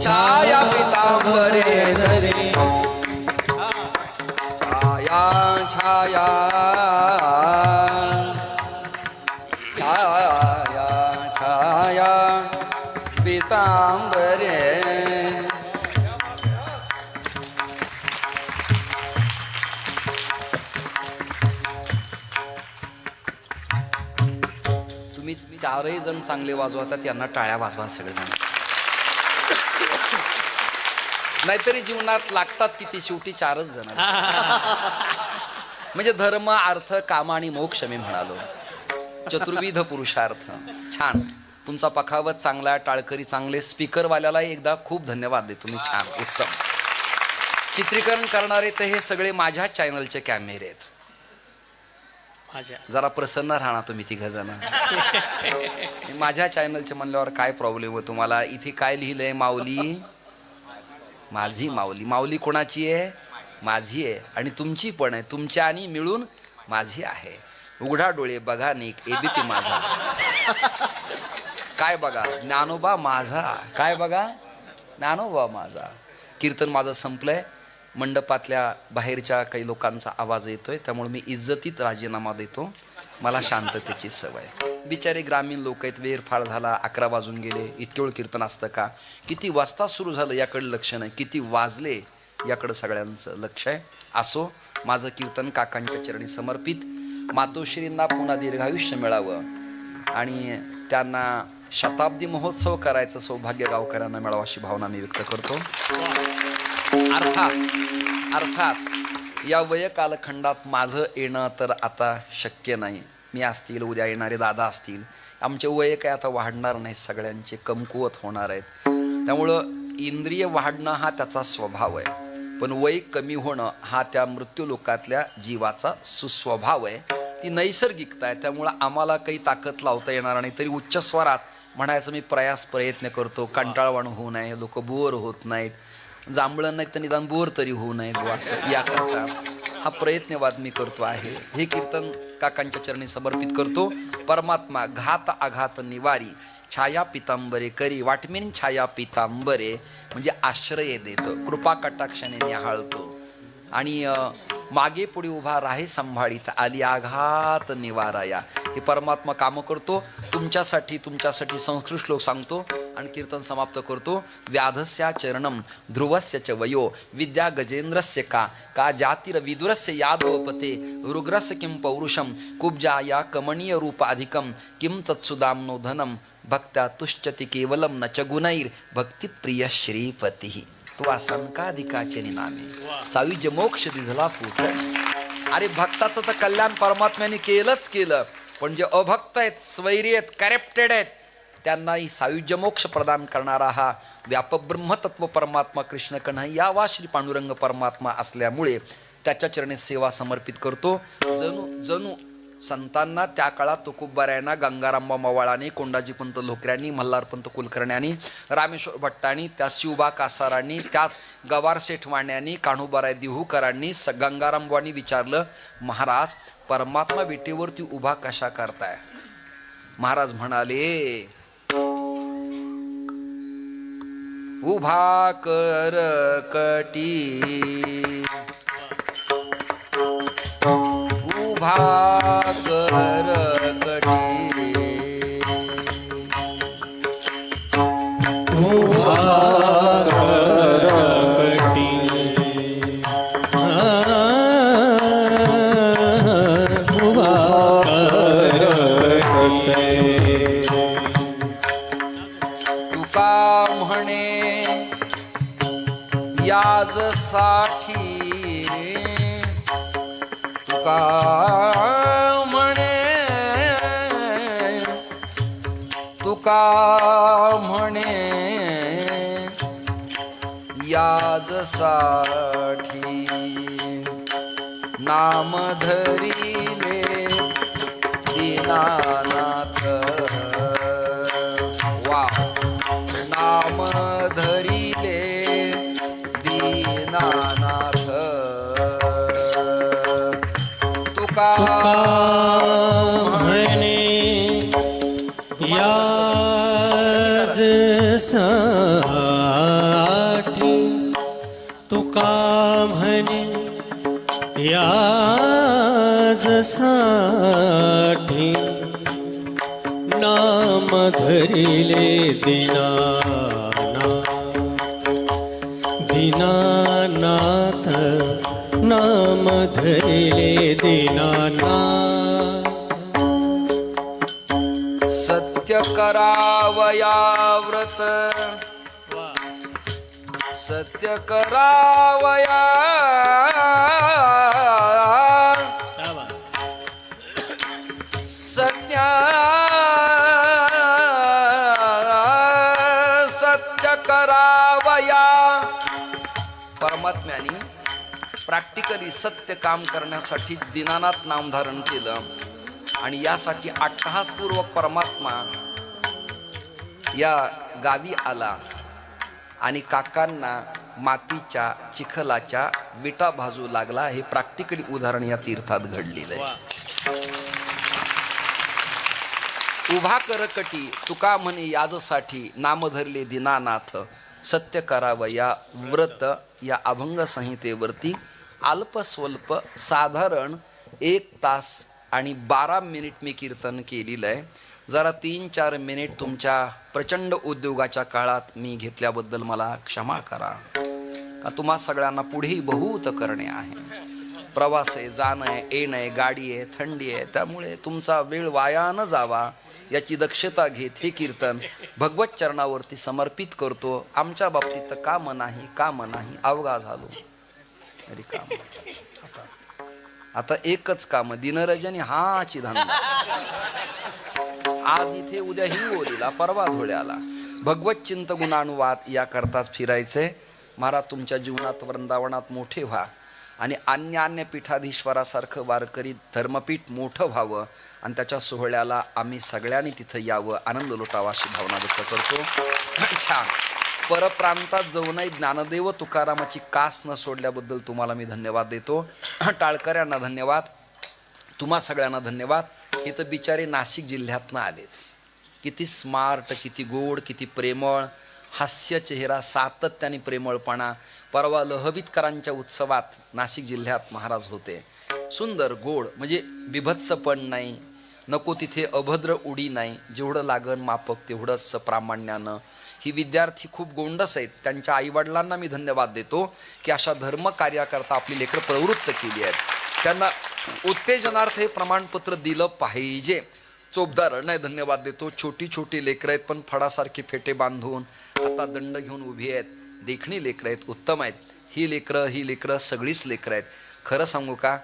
छाया पितांबरे धरी, छाया छाया छाया छाया पितांबरे. तुम्ही 4ही जण चांगले वाजवतात, यांना टाळ्या वाजवा सगळेजण. नाहीतरी जीवनात लागतात किती, शेवटी 4च जण. म्हणजे धर्म अर्थ काम आणि मोक्ष मी म्हणालो. चतुर्विध पुरुषार्थ. छान. तुमचा पखावत चांगला, टाळकरी चांगले, स्पीकरवाल्याला एकदा खूप धन्यवाद देतो मी. छान, उत्तम. चित्रीकरण करणारे तर हे सगळे माझ्या चॅनलचे कॅमेरे आहेत. जरा प्रसन्न राहणार तुम्ही तिघ जण. माझ्या चॅनलचे म्हणल्यावर काय प्रॉब्लेम आहे तुम्हाला? इथे काय लिहिलंय? माऊली, माझी माऊली. माऊली कोणाची आहे? माझी आहे आणि तुमची पण आहे. तुमच्या आणि मिळून माझी आहे. उघडा डोळे बघा नीक, एबीपी माझा. काय बघा? ज्ञानोबा माझा. काय बघा? ज्ञानोबा माझा. कीर्तन माझं संपलंय. मंडपातल्या बाहेरच्या काही लोकांचा आवाज येतोय, त्यामुळे मी इज्जतीत राजीनामा देतो. मला शांततेची सवय. बिचारे ग्रामीण लोक आहेत. वेळ फार झाला, 11 वाजून गेले. इतके वेळ कीर्तन असतं का? किती वाजता सुरू झालं याकडे लक्ष नाही, किती वाजले याकडं सगळ्यांचं लक्ष आहे. असो, माझं कीर्तन काकांच्या चरणी समर्पित. मातोश्रींना पुन्हा दीर्घायुष्य मिळावं आणि त्यांना शताब्दी महोत्सव करायचं सौभाग्य गावकऱ्यांना मिळावं अशी भावना मी व्यक्त करतो. अर्थात या वय कालखंडात माझं येणं तर आता शक्य नाही. मी असतील, उद्या येणारे दादा असतील, आमचे वय काय आता वाढणार नाही, सगळ्यांचे कमकुवत होणार आहेत. त्यामुळं इंद्रिय वाढणं हा त्याचा स्वभाव आहे, पण वय कमी होणं हा त्या मृत्यू लोकातल्या जीवाचा सुस्वभाव आहे. ती नैसर्गिकता आहे. त्यामुळं आम्हाला काही ताकद लावता येणार नाही, तरी उच्च स्वरात म्हणायचं मी प्रयत्न करतो. कंटाळवाणं होऊ नये, लोक बोर होत नाहीत, जांभळं नाहीत तर निदान बोर तरी होऊ नये असं याकरता हा प्रयत्नवाद मी करतो आहे. हे कीर्तन काकांच्या चरणी समर्पित करतो. परमात्मा घात आघात निवारी, छाया पितांबरे करी. वाटमीन छाया पितांबरे म्हणजे आश्रय देतो, कृपा कटाक्षाने न्याहाळतो आणि मागे पुढे उभा राहे संभाळीत, आली आघात निवाराया. हे परमात्मा कामं करतो. तुमच्यासाठी संस्कृत श्लोक सांगतो आणि कीर्तन समाप्त करतो. व्याधस्य चरणम ध्रुवस्य च वयो विद्या गजेंद्रस्य का जातिर विदुरस्य यादवपते रुग्रस्य किं पौरुषम कुब्जाया कमनीय रूप अधिकम किं तत्सुदाम्नो धनम भक्त्या तुष्यति केवलम न च गुणैर भक्ती प्रिय श्रीपती. तो असंकाधिकाचे निनामे सायुज्य मोक्ष दिधला फूट. अरे भक्ताचं तर कल्याण परमात्म्याने केलंच केलं, पण जे अभक्त आहेत, स्वैरी आहेत, करप्टेड आहेत, त्यांनाही सायुज्य मोक्ष प्रदान करणारा हा व्यापक ब्रह्मतत्व परमात्मा कृष्ण कन्हैया वा श्री पांडुरंग परमात्मा असल्यामुळे त्याच्या चरणी सेवा समर्पित करतो. जणू संतांना त्या काळात तुकोबारायांना गंगारामबा मवाळांनी, कोंडाजीपंत लोकऱ्यांनी, मल्हारपंत कुलकर्ण्यांनी, रामेश्वर भट्टांनी, त्या शिवबा कासारांनी, त्याच गवार सेठवाण्यांनी, कान्होबाराय दिहूकरांनी, गंगारामबांनी विचारलं, महाराज परमात्मा विटेवरती उभा कशा करताय? महाराज म्हणाले, उभा कर कटी, उभा कर कटी, उभा कर कटी, उभा कर कटी. तुका म्हणे याजसाठी, तुका म्हणे, तुका म्हणे याजसाठी नाम धरिले दीनानाथ. वा, नाम धरिले दीनानाथ. तुका म्हणे याज साठी, तुका म्हणे याज साठी नाम धरिले दीनानाथ, नाम धरिले दीनानाथ. सत्य करावया व्रत, सत्य करावया, सत्या प्रॅक्टिकली सत्य काम करण्यासाठी दीनानाथ नामधारण केलं आणि यासाठी अट्टहासपूर्वक परमात्मा या गावी आला आणि काकांना मातीच्या चिखलाच्या विटा भाजू लागला. हे प्रॅक्टिकली उदाहरण या तीर्थात घडलेलं आहे. उभा करकटी तुका म्हणे याजसाठी नाम धरले दीनानाथ सत्य करावं या व्रत या अभंग संहितेवरती अल्प स्वल्प साधारण 1 तास आणि 12 मिनिट मी कीर्तन केलेलं आहे. जरा 3-4 मिनिट तुमच्या प्रचंड उद्योगाच्या काळात मी घेतल्याबद्दल मला क्षमा करा. का तुम्हा सगळ्यांना पुढेही बहुत करणे आहे. प्रवास आहे, जाणं आहे, येणं आहे, गाडी आहे, थंडी आहे, त्यामुळे तुमचा वेळ वाया न जावा याची दक्षता घेत हे कीर्तन भगवत चरणावरती समर्पित करतो. आमच्या बाबतीत तर काम नाही अवघा झालो. अरे काम आता एकच काम दिनरजनी हाची धंदा. आज इथे उद्या हिंगोलीला परवा धुळ्याला भगवत चिंत गुणानुवाद या करताच फिरायचंय. महाराज तुमच्या जीवनात वृंदावनात मोठे व्हा आणि अन्य पीठाधीश्वरासारखं वारकरी धर्मपीठ मोठं व्हावं आणि त्याच्या सोहळ्याला आम्ही सगळ्यांनी तिथं यावं, आनंद लुटावा अशी भावना व्यक्त करतो. छान. परप्रांतात जाऊनही ज्ञानदेव तुकारामाची कास न सोडल्याबद्दल तुम्हाला मी धन्यवाद देतो. टाळकऱ्यांना धन्यवाद, तुम्हा सगळ्यांना धन्यवाद. हे तर बिचारे नाशिक जिल्ह्यातनं आलेत. किती स्मार्ट, किती गोड, किती प्रेमळ, हास्य चेहरा, सातत्याने प्रेमळपणा. परवा लहबीतकरांच्या उत्सवात नाशिक जिल्ह्यात महाराज होते. सुंदर गोड, म्हणजे बिभत्सपण नाही, नको तिथे अभद्र उडी नाही, जेवढं लागन मापक तेवढंच प्रामाण्यानं. ही विद्यार्थी खूप गोंडस आहेत. त्यांच्या आईवडिलांना मी धन्यवाद देतो की अशा धर्म कार्याकरता आपली लेकरं प्रवृत्त केली आहेत. त्यांना उत्तेजनार्थ हे प्रमाणपत्र दिलं पाहिजे. चोपदार नाही धन्यवाद देतो. छोटी छोटी लेकरं आहेत पण फडासारखे फेटे बांधून आता दंड घेऊन उभी आहेत. देखणी लेकरं आहेत, उत्तम आहेत. ही लेकरं सगळीच लेकरं आहेत. खरं सांगू का,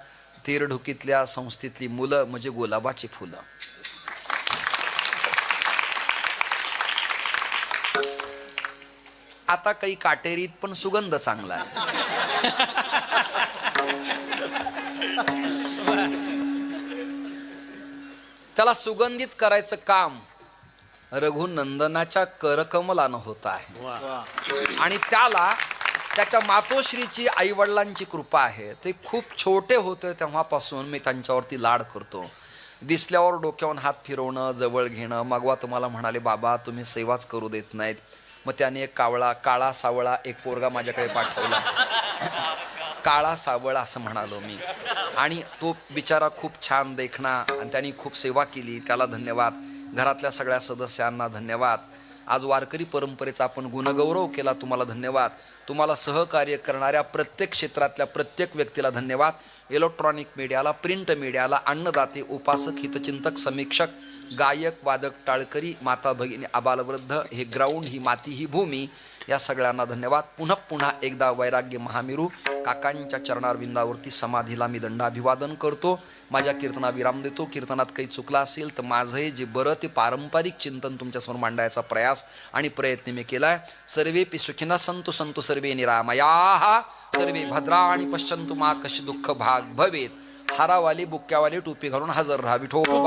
तेरढुकीतल्या संस्थेतली मुलं म्हणजे गुलाबाची फुलं. आता काही काटेरीत पण सुगंध चांगला आहे. त्याला सुगंधित करायचं काम रघुनंदनाच्या करकमलानं होत आहे आणि त्याला त्याच्या मातोश्रीची आईवडिलांची कृपा आहे. ते खूप छोटे होते तेव्हापासून मी त्यांच्यावरती लाड करतो. दिसल्यावर डोक्यावर हात फिरवणं, जवळ घेणं. मगवा तुम्हाला म्हणाले बाबा तुम्ही सेवाच करू देत नाहीत. मग त्याने एक काळा सावळा एक पोरगा माझ्याकडे पाठवला. काळा सावळा असं म्हणालो मी. आणि तो बिचारा खूप छान देखणा आणि त्यांनी खूप सेवा केली. त्याला धन्यवाद. घरातल्या सगळ्या सदस्यांना धन्यवाद. आज वारकरी परंपरेचा आपण गुणगौरव केला, तुम्हाला धन्यवाद. तुम्हाला सहकार्य करणाऱ्या प्रत्येक क्षेत्रातल्या प्रत्येक व्यक्तीला धन्यवाद. इलेक्ट्रॉनिक मीडियाला, प्रिंट मीडियाला, अन्नदाते, उपासक, हितचिंतक, समीक्षक, गायक, वादक, टाळकरी, माता भगिनी, आबालवृद्ध, हे ग्राउंड, ही माती, ही भूमी, या सगळ्यांना धन्यवाद. पुन्हा एकदा वैराग्य महामेरू काकांच्या चरणारविंदावरती समाधीला मी दंडाभिवादन करतो. माझ्या कीर्तना विराम देतो. कीर्तनात काही चुकला असेल तर माझं हे जे बरं ते पारंपरिक चिंतन तुमच्यासमोर मांडायचा प्रयास आणि प्रयत्न मी केलाय. सर्वेपि सुखिनः सन्तु सन्तु सर्वे निरामयाः सर्वे भद्राणि पश्यन्तु मा कश्चित् दुःख भाग भवेत्. हारावाली बुक्क्यावाली टोपी घालून हजर राहा. विठोबा